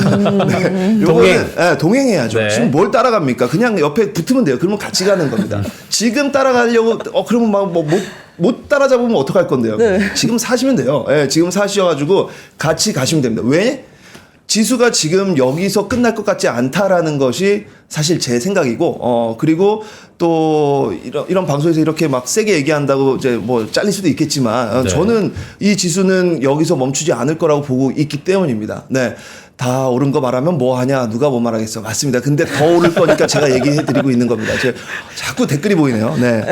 네, 동행. 네, 동행해야죠. 네. 지금 뭘 따라갑니까? 그냥 옆에 붙으면 돼요. 그러면 같이 가는 겁니다. 지금 따라가려고 그러면 막 못 따라잡으면 어떡할 건데요? 네. 지금 사시면 돼요. 네, 지금 사셔가지고 같이 가시면 됩니다. 왜? 지수가 지금 여기서 끝날 것 같지 않다라는 것이 사실 제 생각이고, 그리고 또 이런 방송에서 이렇게 막 세게 얘기한다고 이제 뭐 잘릴 수도 있겠지만, 네. 저는 이 지수는 여기서 멈추지 않을 거라고 보고 있기 때문입니다. 네. 다 오른 거 말하면 뭐 하냐, 누가 뭐 말하겠어. 맞습니다. 근데 더 오를 거니까 제가 얘기해 드리고 있는 겁니다. 자꾸 댓글이 보이네요. 네.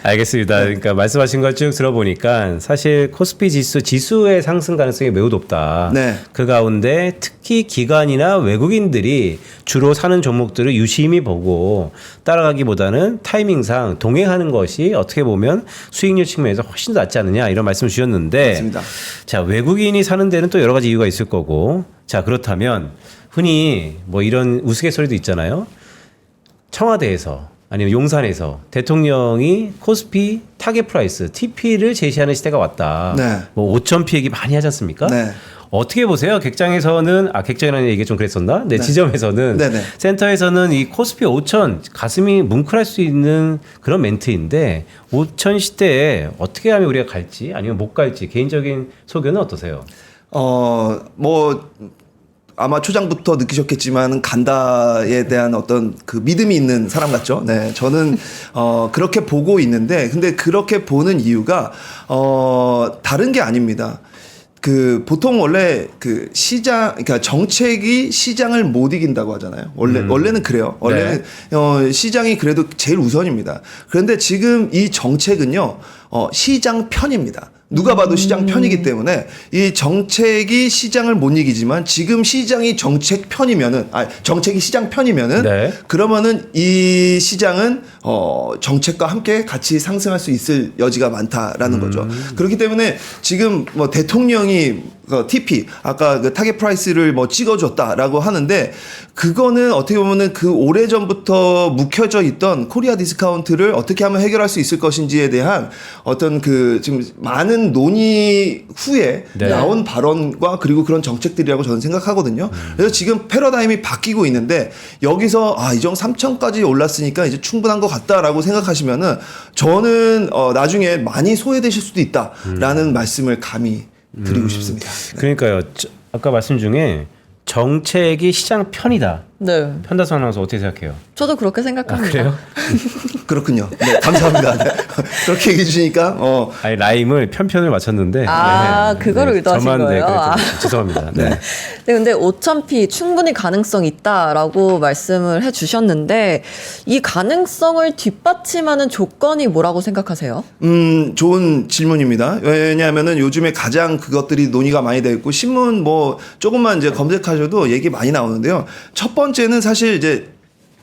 알겠습니다. 그러니까 말씀하신 걸 쭉 들어보니까 사실 코스피 지수의 상승 가능성이 매우 높다. 네. 그 가운데 특히 기관이나 외국인들이 주로 사는 종목들을 유심히 보고 따라가기보다는 타이밍상 동행하는 것이 어떻게 보면 수익률 측면에서 훨씬 더 낫지 않느냐 이런 말씀을 주셨는데 맞습니다. 자, 외국인이 사는 데는 또 여러 가지 이유가 있을 거고 자, 그렇다면 흔히 뭐 이런 우스갯소리도 있잖아요. 청와대에서 아니면 용산에서 대통령이 코스피 타겟 프라이스 TP를 제시하는 시대가 왔다. 네. 뭐 5,000피 얘기 많이 하지 않습니까? 네. 어떻게 보세요? 객장에서는 객장이라는 얘기가 좀 그랬었나? 네, 네. 지점에서는 네네. 센터에서는 이 코스피 5,000 가슴이 뭉클할 수 있는 그런 멘트인데 5,000 시대에 어떻게 하면 우리가 갈지 아니면 못 갈지 개인적인 소견은 어떠세요? 뭐 아마 초장부터 느끼셨겠지만 간다에 대한 어떤 그 믿음이 있는 사람 같죠. 네, 저는 그렇게 보고 있는데, 근데 그렇게 보는 이유가 다른 게 아닙니다. 보통 원래 그러니까 정책이 시장을 못 이긴다고 하잖아요. 원래는 그래요. 원래는 시장이 그래도 제일 우선입니다. 그런데 지금 이 정책은요, 시장 편입니다. 누가 봐도 시장 편이기 때문에 이 정책이 시장을 못 이기지만 지금 시장이 정책이 시장 편이면은 네. 그러면은 이 시장은 정책과 함께 같이 상승할 수 있을 여지가 많다라는 거죠. 그렇기 때문에 지금 뭐 대통령이 TP 아까 그 타겟 프라이스를 뭐 찍어줬다라고 하는데 그거는 어떻게 보면은 그 오래 전부터 묵혀져 있던 코리아 디스카운트를 어떻게 하면 해결할 수 있을 것인지에 대한 어떤 지금 많은 논의 후에 네. 나온 발언과 그리고 그런 정책들이라고 저는 생각하거든요. 그래서 지금 패러다임이 바뀌고 있는데 여기서 이정 3천까지 올랐으니까 이제 충분한 것 같다라고 생각하시면은 저는 나중에 많이 소외되실 수도 있다라는 말씀을 감히 드리고 싶습니다. 네. 그러니까요. 아까 말씀 중에 정책이 시장 편이다. 네. 편다선 아나운서 어떻게 생각해요? 저도 그렇게 생각합니다. 그렇군요. 네, 감사합니다. 네. 그렇게 얘기해 주시니까 아니 라임을 편편을 맞췄는데 그거를 의도하신 저만 거예요? 그랬죠. 죄송합니다. 네. 네, 근데 5,000p 충분히 가능성 있다라고 말씀을 해주셨는데 이 가능성을 뒷받침하는 조건이 뭐라고 생각하세요? 좋은 질문입니다. 왜냐하면은 요즘에 가장 그것들이 논의가 많이 되어 있고 신문 뭐 조금만 이제 검색하셔도 얘기 많이 나오는데요. 첫 번째는 사실 이제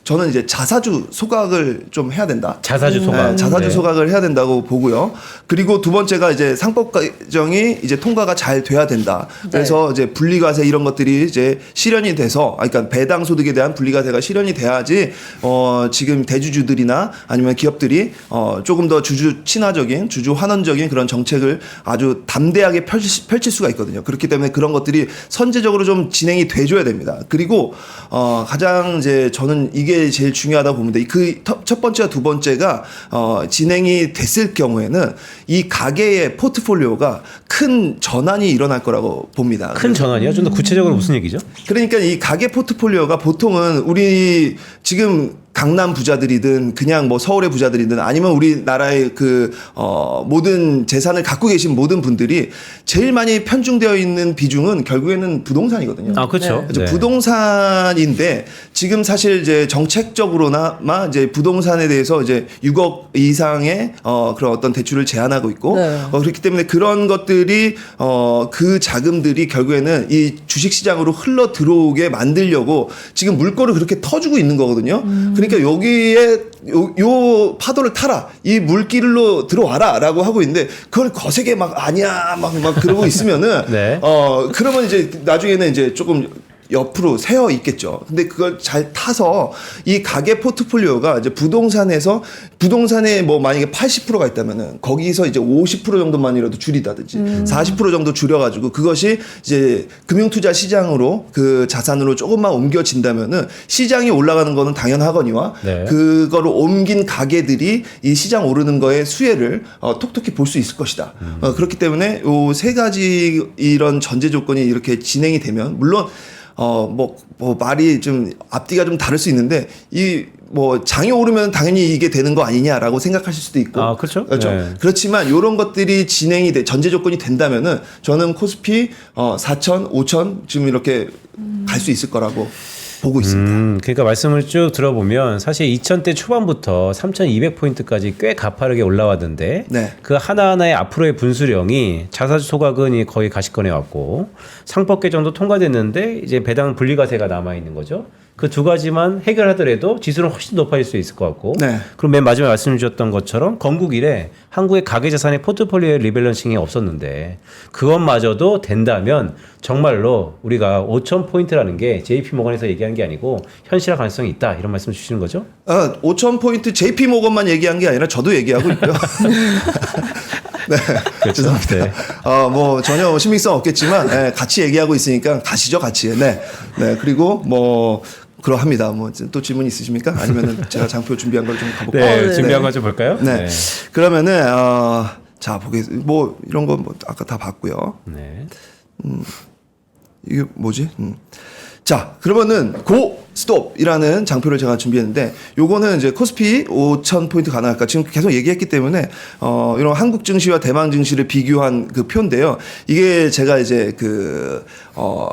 저는 이제 자사주 소각을 좀 해야 된다. 자사주 소각. 네, 자사주 네. 소각을 해야 된다고 보고요. 그리고 두 번째가 이제 상법 개정이 이제 통과가 잘 돼야 된다. 그래서 이제 분리과세 이런 것들이 이제 실현이 돼서, 그러니까 배당 소득에 대한 분리과세가 실현이 돼야지 지금 대주주들이나 아니면 기업들이 조금 더 주주 친화적인, 주주 환원적인 그런 정책을 아주 담대하게 펼칠 수가 있거든요. 그렇기 때문에 그런 것들이 선제적으로 좀 진행이 돼줘야 됩니다. 그리고 가장 이제 저는 이게 제일 중요하다고 봅니다. 그 첫 번째와 두 번째가 진행이 됐을 경우에는 이 가계의 포트폴리오가 큰 전환이 일어날 거라고 봅니다. 큰 전환이요? 좀 더 구체적으로 무슨 얘기죠? 그러니까 이 가계 포트폴리오가 보통은 우리 지금 강남 부자들이든 그냥 뭐 서울의 부자들이든 아니면 우리나라의 모든 재산을 갖고 계신 모든 분들이 제일 많이 편중되어 있는 비중은 결국에는 부동산이거든요. 아, 그렇죠. 그래서 네. 부동산인데 지금 사실 이제 정책적으로나마 이제 부동산에 대해서 이제 6억 이상의 그런 어떤 대출을 제한하고 있고 네. 그렇기 때문에 그런 것들이 그 자금들이 결국에는 이 주식 시장으로 흘러 들어오게 만들려고 지금 물꼬를 그렇게 터주고 있는 거거든요. 그러니까 여기에 요 파도를 타라, 이 물길로 들어와라라고 하고 있는데 그걸 거세게 막 아니야 막 그러고 있으면은 네. 그러면 이제 나중에는 이제 조금 옆으로 새어 있겠죠. 근데 그걸 잘 타서 이 가계 포트폴리오가 이제 부동산에 뭐 만약에 80%가 있다면은 거기서 이제 50% 정도만이라도 줄이다든지 40% 정도 줄여가지고 그것이 이제 금융투자 시장으로 그 자산으로 조금만 옮겨진다면은 시장이 올라가는 거는 당연하거니와 네. 그거를 옮긴 가게들이 이 시장 오르는 거의 수혜를 톡톡히 볼 수 있을 것이다. 그렇기 때문에 요 세 가지 이런 전제 조건이 이렇게 진행이 되면 물론 뭐 말이 좀 앞뒤가 좀 다를 수 있는데 뭐 장이 오르면 당연히 이게 되는 거 아니냐라고 생각하실 수도 있고. 아, 그렇죠. 네. 그렇지만 이런 것들이 진행이 전제 조건이 된다면은 저는 코스피 4천, 5천 지금 이렇게 갈 수 있을 거라고 보고 있습니다. 그러니까 말씀을 쭉 들어보면 사실 2000대 초반부터 3200포인트까지 꽤 가파르게 올라왔는데 네. 그 하나하나의 앞으로의 분수령이 자사주 소각은 거의 가시권에 왔고 상법 개정도 통과됐는데 이제 배당 분리과세가 남아 있는 거죠. 그 두 가지만 해결하더라도 지수는 훨씬 높아질 수 있을 것 같고. 네. 그럼 맨 마지막에 말씀 주셨던 것처럼 건국 이래 한국의 가계자산의 포트폴리오의 리밸런싱이 없었는데 그것마저도 된다면 정말로 우리가 5,000포인트라는 게 JP모건에서 얘기한 게 아니고 현실화 가능성이 있다 이런 말씀 주시는 거죠? 5,000포인트 JP모건만 얘기한 게 아니라 저도 얘기하고 있고요. 네. 그렇죠. 네. 뭐 전혀 신빙성 없겠지만 같이 얘기하고 있으니까 가시죠, 같이. 네. 네. 그리고 뭐 그러합니다. 뭐 또 질문 있으십니까? 아니면은 제가 장표 준비한 걸 좀 가볼까요? 네, 준비한 거 좀 볼까요? 네. 그러면은 자 뭐 이런 거 뭐 아까 다 봤고요. 네. 이게 뭐지? 자, 그러면은 고 스톱이라는 장표를 제가 준비했는데 요거는 이제 코스피 5,000포인트 가능할까 지금 계속 얘기했기 때문에 이런 한국 증시와 대만 증시를 비교한 그 표인데요. 이게 제가 이제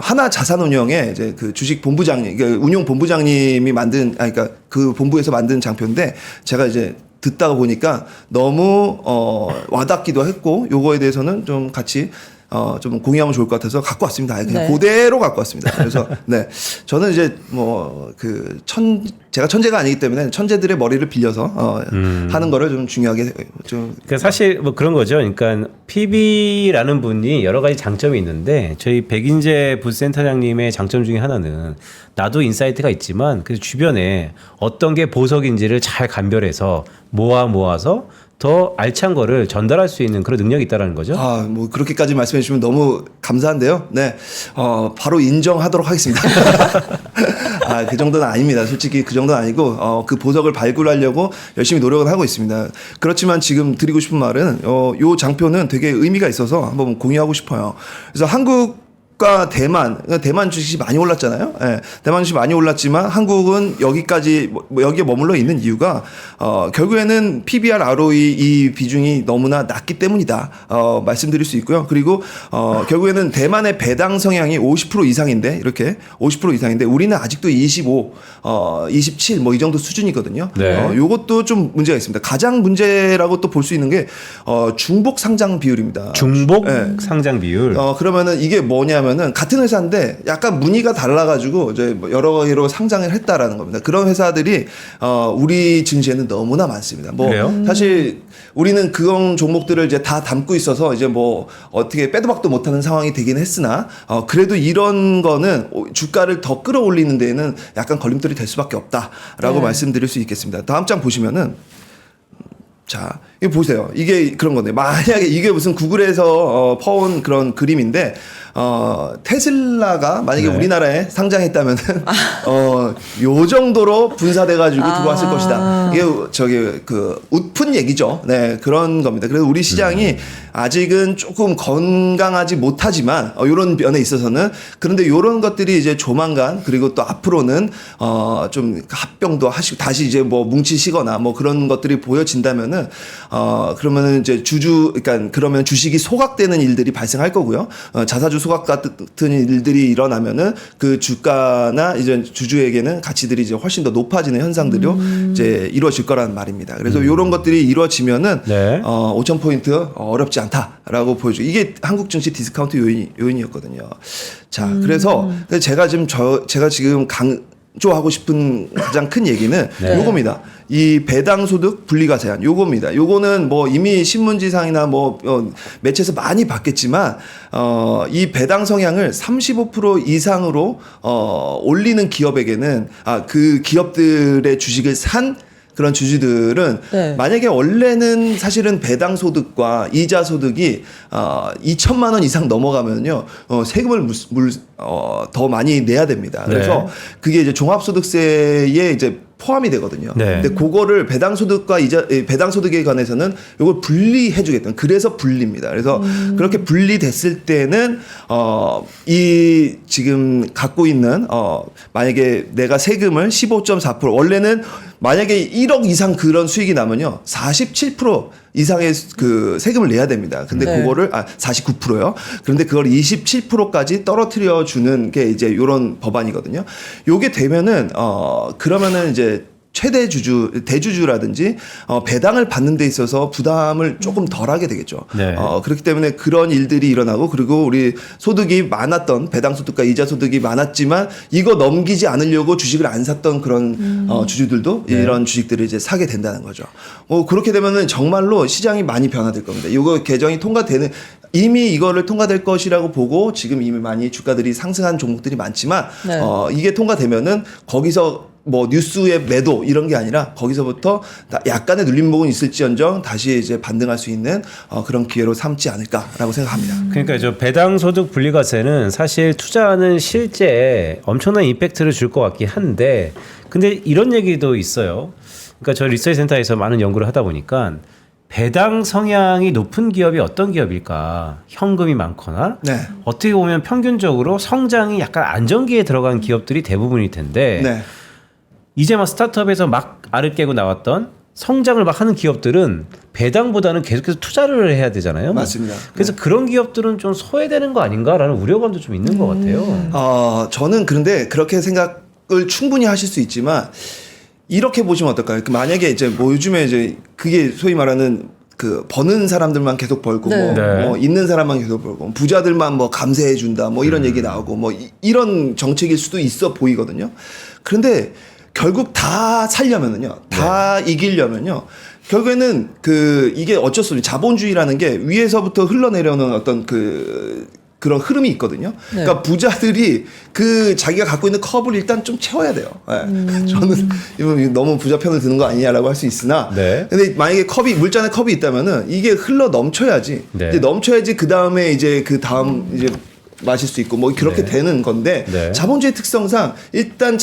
하나 자산운용의 이제 그 주식 본부장님, 그러니까 운용 본부장님이 만든 그러니까 그 본부에서 만든 장표인데 제가 이제 듣다가 보니까 너무 와닿기도 했고 요거에 대해서는 좀 같이 좀 공유하면 좋을 것 같아서 갖고 왔습니다. 그냥 네. 그대로 갖고 왔습니다. 그래서 네. 저는 이제 제가 천재가 아니기 때문에 천재들의 머리를 빌려서 하는 거를 좀 중요하게 좀 그러니까 사실 뭐 그런 거죠. 그러니까 PB라는 분이 여러 가지 장점이 있는데 저희 백인재 부센터장님의 장점 중에 하나는 나도 인사이트가 있지만 그 주변에 어떤 게 보석인지를 잘 감별해서 모아서 더 알찬 거를 전달할 수 있는 그런 능력이 있다라는 거죠. 뭐 그렇게까지 말씀해 주시면 너무 감사한데요. 네. 바로 인정하도록 하겠습니다. 그 정도는 아닙니다. 솔직히 그 정도는 아니고 그 보석을 발굴하려고 열심히 노력을 하고 있습니다. 그렇지만 지금 드리고 싶은 말은 요 장표는 되게 의미가 있어서 한번 공유하고 싶어요. 그래서 한국 한국과 대만 주식이 많이 올랐잖아요. 예, 대만 주식이 많이 올랐지만 한국은 여기까지 여기에 머물러 있는 이유가 결국에는 PBR, ROE 이 비중이 너무나 낮기 때문이다. 말씀드릴 수 있고요. 그리고 결국에는 대만의 배당 성향이 50% 이상인데 이렇게 50% 이상인데 우리는 아직도 25, 27 뭐 이 정도 수준이거든요. 네. 요것도 좀 문제가 있습니다. 가장 문제라고 또 볼 수 있는 게 중복 상장 비율입니다. 중복 네. 상장 비율. 그러면은 이게 뭐냐면은 같은 회사인데 약간 무늬가 달라가지고 이제 뭐 여러 개로 상장을 했다라는 겁니다. 그런 회사들이 우리 증시에는 너무나 많습니다. 뭐 그래요? 사실 우리는 그런 종목들을 이제 다 담고 있어서 이제 뭐 어떻게 빼도 박도 못하는 상황이 되긴 했으나 그래도 이런 거는 주가를 더 끌어올리는 데에는 약간 걸림돌이 될 수밖에 없다라고 말씀드릴 수 있겠습니다. 다음 장 보시면은. 자, 이거 보세요. 이게 그런 건데, 만약에 이게 무슨 구글에서 퍼온 그런 그림인데, 테슬라가 만약에 네. 우리나라에 상장했다면은, 요 정도로 분사돼가지고 들어왔을 것이다. 이게 웃픈 얘기죠. 네, 그런 겁니다. 그래서 우리 시장이 아직은 조금 건강하지 못하지만, 요런 면에 있어서는, 그런데 요런 것들이 이제 조만간, 그리고 또 앞으로는, 좀 합병도 하시고, 다시 이제 뭐 뭉치시거나 뭐 그런 것들이 보여진다면은, 그러면은 이제 그러니까 그러면 주식이 소각되는 일들이 발생할 거고요. 자사주 소각 같은 일들이 일어나면은 그 주가나 이제 주주에게는 가치들이 이제 훨씬 더 높아지는 현상들이 이제 이루어질 거라는 말입니다. 그래서 이런 것들이 이루어지면은 네. 5,000포인트 어렵지 않다라고 보여줘. 이게 한국 증시 디스카운트 요인이었거든요. 자, 그래서 제가 지금 강조하고 싶은 가장 큰 얘기는 요겁니다. 이 배당 소득 분리가 제한 요겁니다. 요거는 뭐 이미 신문지상이나 뭐 매체에서 많이 봤겠지만 이 배당 성향을 35% 이상으로 올리는 기업에게는 그 기업들의 주식을 산 그런 주주들은 만약에 원래는 사실은 배당 소득과 이자 소득이 2천만 원 이상 넘어가면요 세금을 더 많이 내야 됩니다. 그래서 그게 이제 종합소득세에 이제 포함이 되거든요. 네. 근데 그거를 배당소득과 배당소득에 관해서는 이걸 분리해주겠다는 그래서 분리입니다. 그래서 그렇게 분리됐을 때는 이 지금 갖고 있는 만약에 내가 세금을 15.4% 원래는 만약에 1억 이상 그런 수익이 나면요 47% 이상의 그 세금을 내야 됩니다. 근데 그거를 49%요. 그런데 그걸 27%까지 떨어뜨려 주는 게 이제 요런 법안이거든요. 요게 되면은 그러면은 이제 최대 대주주라든지 배당을 받는 데 있어서 부담을 조금 덜하게 되겠죠. 네. 그렇기 때문에 그런 일들이 일어나고 그리고 우리 소득이 많았던 배당 소득과 이자 소득이 많았지만 이거 넘기지 않으려고 주식을 안 샀던 그런 주주들도 이런 주식들을 이제 사게 된다는 거죠. 그렇게 되면은 정말로 시장이 많이 변화될 겁니다. 이거 개정이 통과되는 이미 이거를 통과될 것이라고 보고 지금 이미 많이 주가들이 상승한 종목들이 많지만 이게 통과되면은 거기서 뭐 뉴스의 매도 이런 게 아니라 거기서부터 약간의 눌림목은 있을지언정 다시 이제 반등할 수 있는 그런 기회로 삼지 않을까라고 생각합니다. 그러니까 저 배당 소득 분리과세는 사실 투자하는 실제 엄청난 임팩트를 줄 것 같긴 한데 근데 이런 얘기도 있어요. 그러니까 저 리서치 센터에서 많은 연구를 하다 보니까 배당 성향이 높은 기업이 어떤 기업일까? 현금이 많거나 어떻게 보면 평균적으로 성장이 약간 안정기에 들어간 기업들이 대부분일 텐데 이제 막 스타트업에서 막 알을 깨고 나왔던 성장을 막 하는 기업들은 배당보다는 계속해서 투자를 해야 되잖아요. 맞습니다. 그래서 그런 기업들은 좀 소외되는 거 아닌가라는 우려감도 좀 있는 것 같아요. 저는 그런데 그렇게 생각을 충분히 하실 수 있지만 이렇게 보시면 어떨까요? 만약에 이제 뭐 요즘에 이제 그게 소위 말하는 그 버는 사람들만 계속 벌고 뭐 있는 사람만 계속 벌고 부자들만 뭐 감세해 준다 뭐 이런 얘기 나오고 뭐 이런 정책일 수도 있어 보이거든요. 그런데 결국 다 살려면은요, 다 이기려면요, 결국에는 이게 어쩔 수 없이 자본주의라는 게 위에서부터 흘러내려오는 어떤 그런 흐름이 있거든요. 그러니까 부자들이 자기가 갖고 있는 컵을 일단 좀 채워야 돼요. 저는 이건 너무 부자 편을 드는 거 아니냐라고 할 수 있으나, 근데 만약에 물잔에 컵이 있다면은 이게 흘러 넘쳐야지. 이제 넘쳐야지 그 다음에 이제 마실 수 있고 뭐 그렇게 네. 되는 건데 네. 자본주의 특성상 일단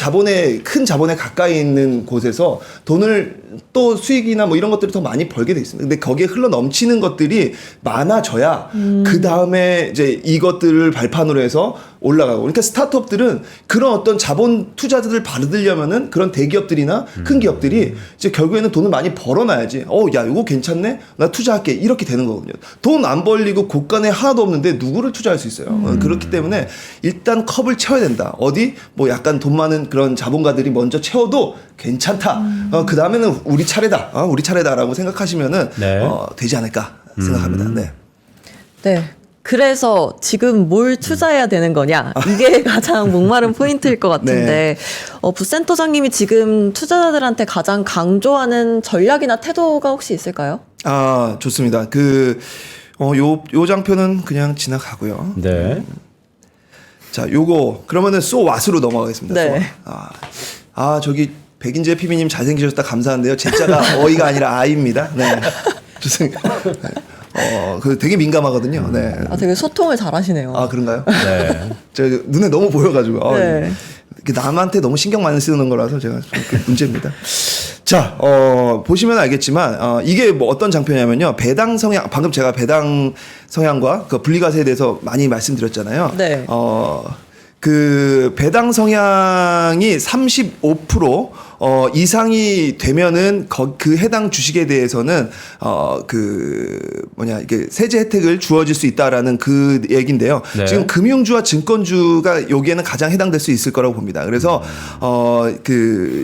큰 자본에 가까이 있는 곳에서 돈을 또 수익이나 뭐 이런 것들을 더 많이 벌게 돼 있습니다. 근데 거기에 흘러 넘치는 것들이 많아져야 그 다음에 이제 이것들을 발판으로 해서 올라가고. 그러니까 스타트업들은 그런 어떤 자본 투자들을 받으려면은 그런 대기업들이나 큰 기업들이 이제 결국에는 돈을 많이 벌어놔야지. 야, 이거 괜찮네? 나 투자할게. 이렇게 되는 거거든요. 돈 안 벌리고 곳간에 하나도 없는데 누구를 투자할 수 있어요? 그렇기 때문에 일단 컵을 채워야 된다. 어디? 뭐 약간 돈 많은 그런 자본가들이 먼저 채워도 괜찮다. 그 다음에는 우리 차례다. 우리 차례다라고 생각하시면은 네. 되지 않을까 생각합니다. 네. 네. 그래서 지금 뭘 투자해야 되는 거냐 이게 가장 목마른 포인트일 것 같은데 부센터장님이 지금 투자자들한테 가장 강조하는 전략이나 태도가 혹시 있을까요? 좋습니다. 요 장표는 그냥 지나가고요. 네. 자, 요거 그러면은 쏘왓으로 넘어가겠습니다. 네. 쏘왓. 저기 백인재 PB님 잘생기셨다 감사한데요. 제자가 어이가 아니라 아이입니다. 네. 좋습니다. 네. 되게 민감하거든요. 네. 되게 소통을 잘하시네요. 그런가요? 네. 저 눈에 너무 보여가지고. 네. 남한테 너무 신경 많이 쓰는 거라서 제가 좀 문제입니다. 자, 보시면 알겠지만, 이게 뭐 어떤 장표냐면요. 배당 성향, 방금 제가 배당 성향과 그 분리과세에 대해서 많이 말씀드렸잖아요. 네. 그 배당 성향이 35% 이상이 되면은 그 해당 주식에 대해서는 이게 세제 혜택을 주어질 수 있다라는 그 얘기인데요. 네. 지금 금융주와 증권주가 여기에는 가장 해당될 수 있을 거라고 봅니다. 그래서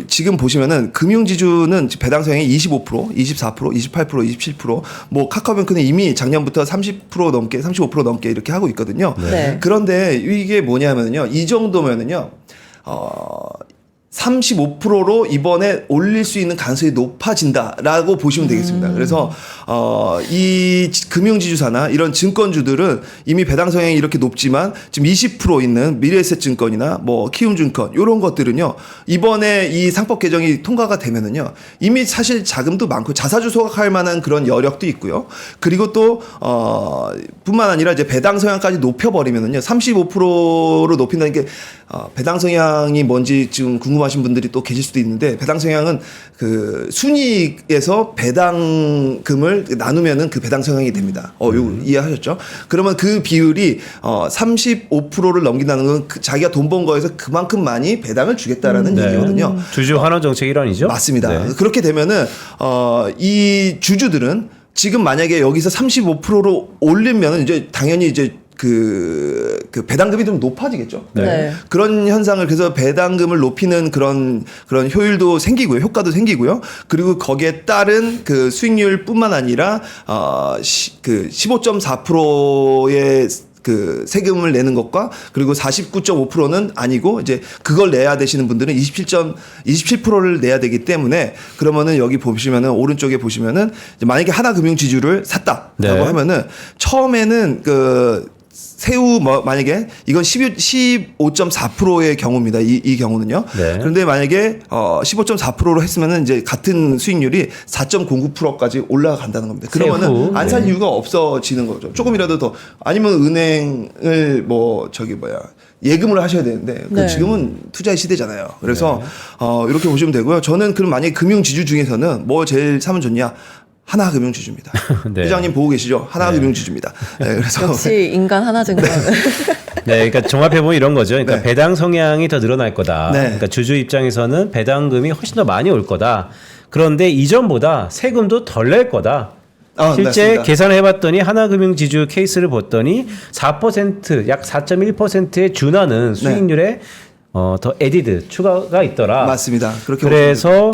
지금 보시면은 금융지주는 배당 성향이 25%, 24%, 28%, 27%, 뭐 카카오뱅크는 이미 작년부터 30% 넘게, 35% 넘게 이렇게 하고 있거든요. 네. 그런데 이게 뭐냐면요. 이 정도면은요. 35%로 이번에 올릴 수 있는 가능성이 높아진다라고 보시면 되겠습니다. 그래서 이 금융지주사나 이런 증권주들은 이미 배당 성향이 이렇게 높지만 지금 20% 있는 미래에셋증권이나 뭐 키움증권 이런 것들은요 이번에 이 상법 개정이 통과가 되면은요 이미 사실 자금도 많고 자사주 소각할 만한 그런 여력도 있고요. 그리고 또 뿐만 아니라 이제 배당 성향까지 높여버리면은요 35%로 높인다는 게 배당 성향이 뭔지 지금 궁금하신 분들이 또 계실 수도 있는데 배당 성향은 그 순이익에서 배당금을 나누면은 그 배당 성향이 됩니다. 요 이해하셨죠? 그러면 그 비율이 35%를 넘긴다는 건 자기가 돈 번 거에서 그만큼 많이 배당을 주겠다라는 얘기거든요. 주주 환원 정책 일환이죠. 맞습니다. 네. 그렇게 되면은 이 주주들은 지금 만약에 여기서 35%로 올리면 이제 당연히 이제 그 배당금이 좀 높아지겠죠. 네. 네. 그런 현상을 그래서 배당금을 높이는 그런 효율도 생기고요, 효과도 생기고요. 그리고 거기에 따른 그 수익률뿐만 아니라 그 15.4%의 그 세금을 내는 것과 그리고 49.5%는 아니고 이제 그걸 내야 되시는 분들은 27%를 내야 되기 때문에 그러면은 여기 보시면은 오른쪽에 보시면은 이제 만약에 하나금융지주를 샀다라고 네. 하면은 처음에는 새우 만약에 이건 15.4%의 경우입니다. 이 경우는요. 네. 그런데 만약에 15.4%로 했으면은 이제 같은 수익률이 4.09%까지 올라간다는 겁니다. 그러면은 세후. 안 살 네. 이유가 없어지는 거죠. 조금이라도 더 아니면 은행을 예금을 하셔야 되는데 네. 지금은 투자의 시대잖아요. 그래서 이렇게 보시면 되고요. 저는 그럼 만약에 금융지주 중에서는 뭐 제일 사면 좋냐? 하나금융지주입니다. 네. 회장님 보고 계시죠? 하나금융지주입니다. 네, 그래서 역시 인간 하나증권. 네, 그러니까 종합해보면 이런 거죠. 그러니까 네. 배당 성향이 더 늘어날 거다. 네. 그러니까 주주 입장에서는 배당금이 훨씬 더 많이 올 거다. 그런데 이전보다 세금도 덜 낼 거다. 실제 맞습니다. 계산을 해봤더니 하나금융지주 케이스를 봤더니 4%, 약 4.1%에 준하는 수익률에 더 에디드 추가가 있더라. 맞습니다. 그렇게 그래서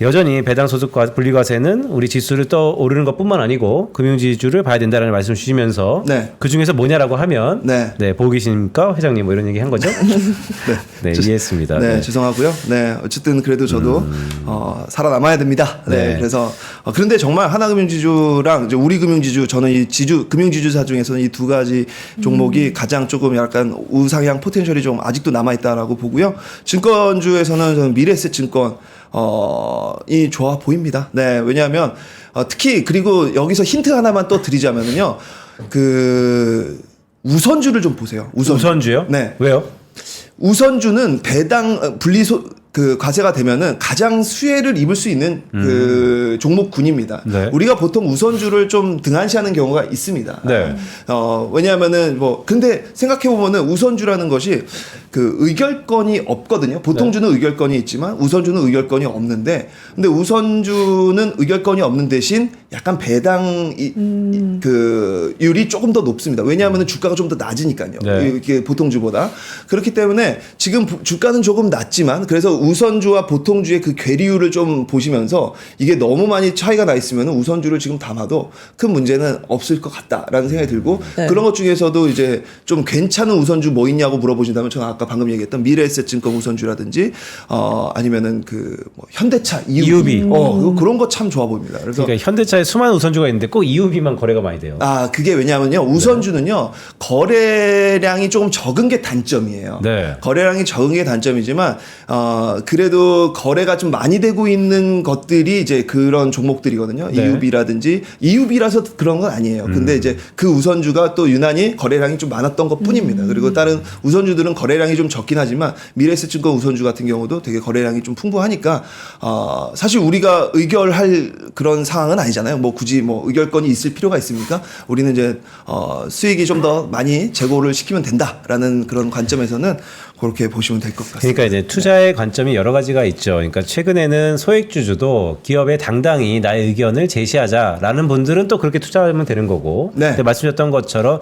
여전히 배당소득과 분리과세는 우리 지수를 떠오르는 것뿐만 아니고 금융지주를 봐야 된다는 말씀 주시면서 네. 그 중에서 뭐냐라고 하면 네. 보고 계십니까 회장님 뭐 이런 얘기 한 거죠? 네, 이해했습니다. 네, 네. 죄송하고요. 네, 어쨌든 그래도 저도 살아남아야 됩니다. 네, 네. 그래서 그런데 정말 하나금융지주랑 이제 우리금융지주 저는 이 금융지주사 중에서는 이 두 가지 종목이 가장 조금 약간 우상향 포텐셜이 좀 아직도 남아 있다라고 보고요. 증권주에서는 저는 미래에셋증권 이 좋아 보입니다. 네, 왜냐하면 특히 그리고 여기서 힌트 하나만 또 드리자면은요, 우선주를 좀 보세요. 우선주요? 네. 왜요? 우선주는 배당 그 과세가 되면은 가장 수혜를 입을 수 있는 그 종목군입니다. 네. 우리가 보통 우선주를 좀 등한시하는 경우가 있습니다. 네. 왜냐하면은 근데 생각해 보면은 우선주라는 것이 그 의결권이 없거든요. 보통주는 의결권이 있지만 우선주는 의결권이 없는데, 근데 우선주는 의결권이 없는 대신 약간 배당 그 율이 조금 더 높습니다. 왜냐하면은 주가가 좀 더 낮으니까요. 네. 이게 보통주보다. 그렇기 때문에 지금 주가는 조금 낮지만, 그래서 우선주와 보통주의 그 괴리율을 좀 보시면서 이게 너무 많이 차이가 나 있으면 우선주를 지금 담아도 큰 문제는 없을 것 같다라는 생각이 들고, 네. 그런 것 중에서도 이제 좀 괜찮은 우선주 뭐 있냐고 물어보신다면 저는 아까 방금 얘기했던 미래에셋증권 우선주라든지 아니면은 뭐 현대차 EUB 그런 거 참 좋아 보입니다. 그래서 그러니까 현대차에 수많은 우선주가 있는데 꼭 EUB만 거래가 많이 돼요. 그게 왜냐하면요, 우선주는요 거래량이 조금 적은 게 단점이에요. 네. 거래량이 적은 게 단점이지만 그래도 거래가 좀 많이 되고 있는 것들이 이제 그런 종목들이거든요. 네. EUB라서 그런 건 아니에요. 근데 이제 그 우선주가 또 유난히 거래량이 좀 많았던 것 뿐입니다. 그리고 다른 우선주들은 거래량이 좀 적긴 하지만 미래에셋증권 우선주 같은 경우도 되게 거래량이 좀 풍부하니까 사실 우리가 의결할 그런 상황은 아니잖아요. 뭐 굳이 뭐 의결권이 있을 필요가 있습니까? 우리는 이제 수익이 좀 더 많이 제고를 시키면 된다라는 그런 관점에서는 그렇게 보시면 될 것 같습니다. 그러니까 이제 투자의 관점이 여러 가지가 있죠. 그러니까 최근에는 소액주주도 기업에 당당히 나의 의견을 제시하자라는 분들은 또 그렇게 투자하면 되는 거고. 네. 근데 말씀하셨던 것처럼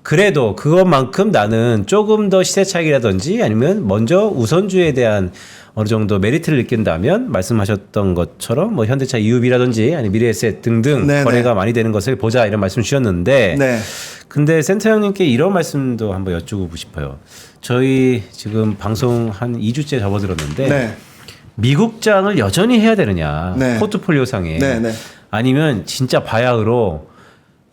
그래도 그것만큼 나는 조금 더 시세 차익이라든지 아니면 먼저 우선주에 대한 어느 정도 메리트를 느낀다면 말씀하셨던 것처럼 뭐 현대차 EUB라든지 아니 미래에셋 등등 네네. 거래가 많이 되는 것을 보자 이런 말씀 주셨는데 네. 근데 센터 형님께 이런 말씀도 한번 여쭈고 싶어요. 저희 지금 방송 한 2주째 접어들었는데 네. 미국장을 여전히 해야 되느냐 네. 포트폴리오상에 네, 네. 아니면 진짜 바야흐로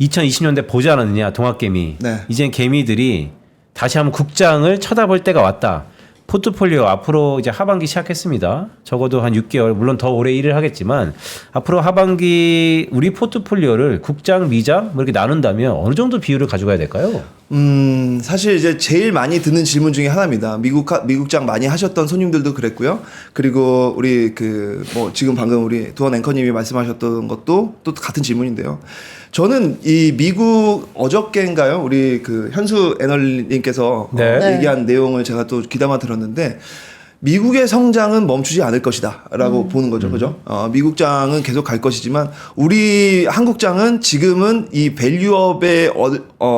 2020년대 보지 않았느냐 동학개미 네. 이젠 개미들이 다시 한번 국장을 쳐다볼 때가 왔다. 포트폴리오 앞으로 이제 하반기 시작했습니다. 적어도 한 6개월, 물론 더 오래 일을 하겠지만 앞으로 하반기 우리 포트폴리오를 국장, 미장 뭐 이렇게 나눈다면 어느 정도 비율을 가져가야 될까요? 사실 이제 제일 많이 듣는 질문 중에 하나입니다. 미국장 많이 하셨던 손님들도 그랬고요. 그리고 우리 뭐 지금 방금 우리 두원 앵커님이 말씀하셨던 것도 또 같은 질문인데요. 저는 이 미국 어저께인가요? 우리 현수 애널님께서 네. 얘기한 내용을 제가 또 귀담아 들었는데, 미국의 성장은 멈추지 않을 것이다라고 보는 거죠, 그죠? 미국장은 계속 갈 것이지만 우리 한국장은 지금은 이 밸류업의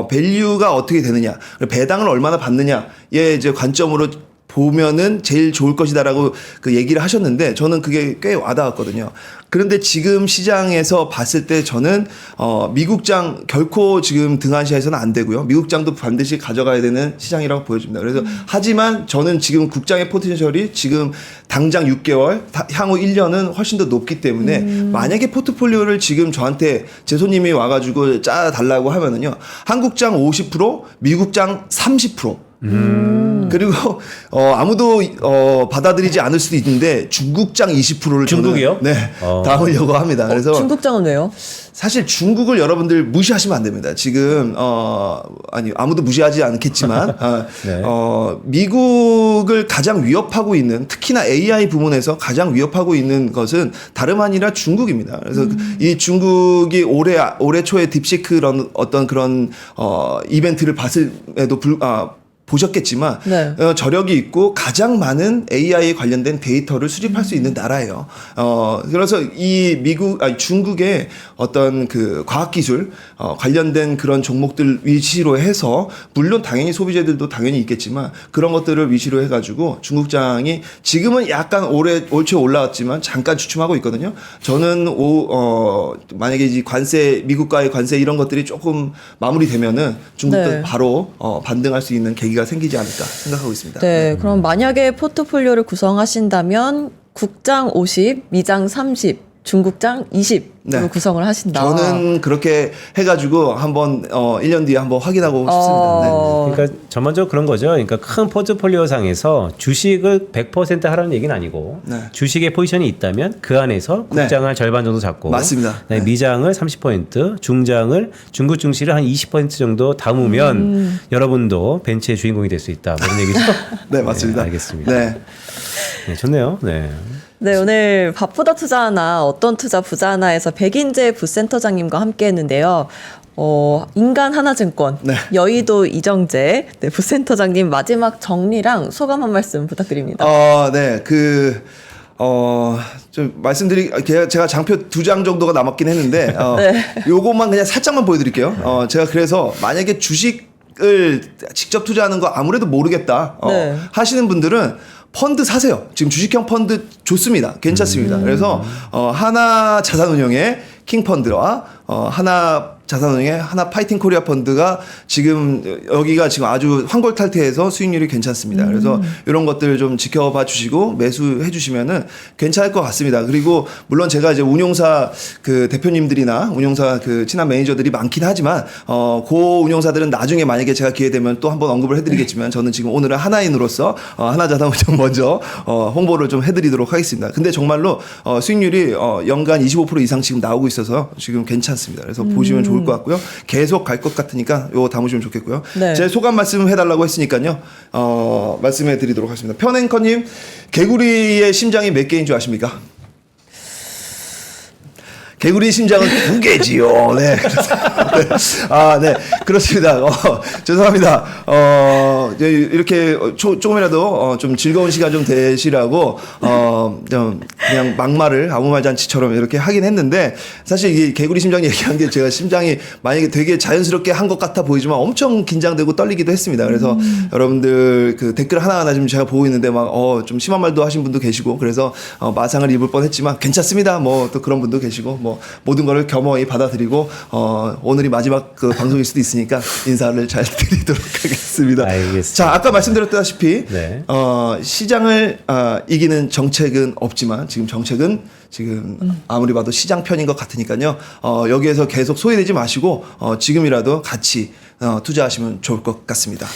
밸류가 어떻게 되느냐, 배당을 얼마나 받느냐의 이제 관점으로 보면은 제일 좋을 것이다라고 그 얘기를 하셨는데 저는 그게 꽤 와닿았거든요. 그런데 지금 시장에서 봤을 때 저는 미국장 결코 지금 등한시해서는 안 되고요. 미국장도 반드시 가져가야 되는 시장이라고 보여집니다. 그래서 하지만 저는 지금 국장의 포텐셜이 지금 당장 6개월, 향후 1년은 훨씬 더 높기 때문에 만약에 포트폴리오를 지금 저한테 제 손님이 와가지고 짜달라고 하면은요, 한국장 50%, 미국장 30%. 그리고 아무도 받아들이지 않을 수도 있는데 중국장 20%를 중국이요? 네, 담으려고 합니다. 그래서 중국장은 왜요? 사실 중국을 여러분들 무시하시면 안 됩니다. 지금 아니 아무도 무시하지 않겠지만 네. 미국을 가장 위협하고 있는, 특히나 AI 부문에서 가장 위협하고 있는 것은 다름 아니라 중국입니다. 그래서 이 중국이 올해 초에 딥시크 어떤 그런 이벤트를 봤음에도 보셨겠지만 네. 저력이 있고 가장 많은 AI에 관련된 데이터를 수집할 수 있는 나라예요. 그래서 이 중국의 어떤 그 과학기술 관련된 그런 종목들 위시로 해서, 물론 당연히 소비재들도 당연히 있겠지만 그런 것들을 위시로 해가지고 중국장이 지금은 약간 올 초에 올라왔지만 잠깐 주춤하고 있거든요. 저는 만약에 이 미국과의 관세 이런 것들이 조금 마무리되면은 중국도 네. 바로 반등할 수 있는 계기가 생기지 않을까 생각하고 있습니다. 네, 그럼 만약에 포트폴리오를 구성하신다면 국장 50, 미장 30 중국장 20으로 네. 구성을 하신다. 저는 그렇게 해가지고 한번 1년 뒤에 한번 확인하고 싶습니다. 네. 그러니까 전반적으로 그런 거죠. 그러니까 큰 포트폴리오 상에서 주식을 100% 하라는 얘기는 아니고 네. 주식의 포지션이 있다면 그 안에서 네. 국장을 절반 정도 잡고 맞습니다. 그다음에 네. 미장을 30%, 중장을 중국 증시를 한 20% 정도 담으면 여러분도 벤치의 주인공이 될 수 있다. 뭐 이런 얘기죠. 네, 맞습니다. 네, 알겠습니다. 네. 네, 좋네요. 네. 네, 오늘 바쁘다 투자하나 어떤 투자 부자 하나에서 백인재 부센터장님과 함께 했는데요. 인간 하나증권, 네. 여의도 이정재 네, 부센터장님 마지막 정리랑 소감 한 말씀 부탁드립니다. 네. 좀 제가 장표 2장 정도가 남았긴 했는데, 요것만 그냥 살짝만 보여드릴게요. 제가 그래서 만약에 주식을 직접 투자하는 거 아무래도 모르겠다. 네. 하시는 분들은 펀드 사세요. 지금 주식형 펀드 좋습니다. 괜찮습니다. 그래서, 하나 자산운용의 킹펀드와, 하나 자산운용의 하나 파이팅 코리아 펀드가 지금 여기가 지금 아주 환골탈태해서 수익률이 괜찮습니다. 그래서 이런 것들 좀 지켜봐 주시고 매수해 주시면은 괜찮을 것 같습니다. 그리고 물론 제가 이제 운용사 그 대표님들이나 운용사 그 친한 매니저들이 많긴 하지만 고 운용사들은 나중에 만약에 제가 기회 되면 또 한번 언급을 해드리겠지만 저는 지금 오늘은 하나인으로서 하나 자산운용 먼저 홍보를 좀 해드리도록 하겠습니다. 근데 정말로 수익률이 연간 25% 이상 지금 나오고 있어서 지금 괜찮습니다. 그래서 보시면 좋을 것 같고요. 계속 갈 것 같으니까 요거 담으시면 좋겠고요. 네. 제 소감 말씀 해달라고 했으니까요. 말씀해 드리도록 하겠습니다. 편앵커님, 개구리의 심장이 몇 개인 줄 아십니까? 개구리 심장은 2개지요. 네. 네. 그렇습니다. 죄송합니다. 이렇게 조금이라도 좀 즐거운 시간 좀 되시라고, 좀 그냥 막말을 아무 말 잔치처럼 이렇게 하긴 했는데, 사실 이 개구리 심장 얘기한 게 제가 심장이 만약에 되게 자연스럽게 한 것 같아 보이지만 엄청 긴장되고 떨리기도 했습니다. 그래서 여러분들 그 댓글 하나하나 지금 제가 보고 있는데 막, 좀 심한 말도 하신 분도 계시고, 그래서 마상을 입을 뻔 했지만 괜찮습니다. 뭐 또 그런 분도 계시고, 뭐 모든 거를 겸허히 받아들이고 오늘이 마지막 그 방송일 수도 있으니까 인사를 잘 드리도록 하겠습니다. 알겠습니다. 자, 아까 말씀드렸다시피 네. 시장을 이기는 정책은 없지만 지금 정책은 지금 아무리 봐도 시장 편인 것 같으니까요. 여기에서 계속 소외되지 마시고 지금이라도 같이 투자하시면 좋을 것 같습니다.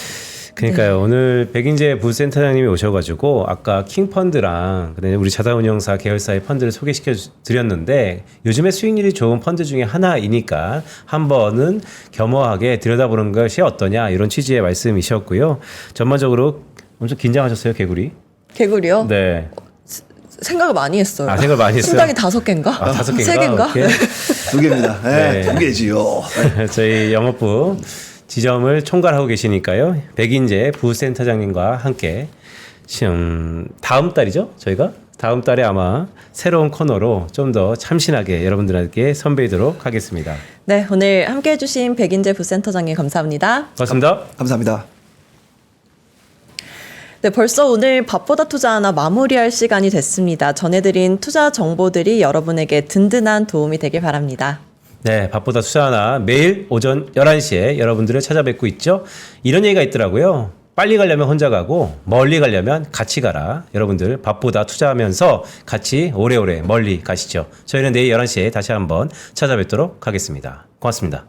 그러니까요. 오늘 백인재 부센터장님이 오셔가지고 아까 킹펀드랑 그다음에 우리 자산운용사 계열사의 펀드를 소개시켜 드렸는데 요즘에 수익률이 좋은 펀드 중에 하나이니까 한 번은 겸허하게 들여다보는 것이 어떠냐 이런 취지의 말씀이셨고요. 전반적으로 엄청 긴장하셨어요, 개구리? 개구리요? 네. 생각을 많이 했어요. 생각을 많이 했어요? 심장이 5개인가? 5개인가? 3개인가? 오케이. 2개입니다. 네, 네. 2개지요. 저희 영업부 지점을 총괄하고 계시니까요. 백인재 부센터장님과 함께 지금 다음 달이죠? 저희가 다음 달에 아마 새로운 코너로 좀 더 참신하게 여러분들에게 선보이도록 하겠습니다. 네, 오늘 함께해 주신 백인재 부센터장님 감사합니다. 고맙습니다. 감사합니다. 네, 벌써 오늘 밥보다 투자 하나 마무리할 시간이 됐습니다. 전해드린 투자 정보들이 여러분에게 든든한 도움이 되길 바랍니다. 네, 밥보다 투자 하나 매일 오전 11시에 여러분들을 찾아뵙고 있죠. 이런 얘기가 있더라고요. 빨리 가려면 혼자 가고 멀리 가려면 같이 가라. 여러분들 밥보다 투자하면서 같이 오래오래 멀리 가시죠. 저희는 내일 11시에 다시 한번 찾아뵙도록 하겠습니다. 고맙습니다.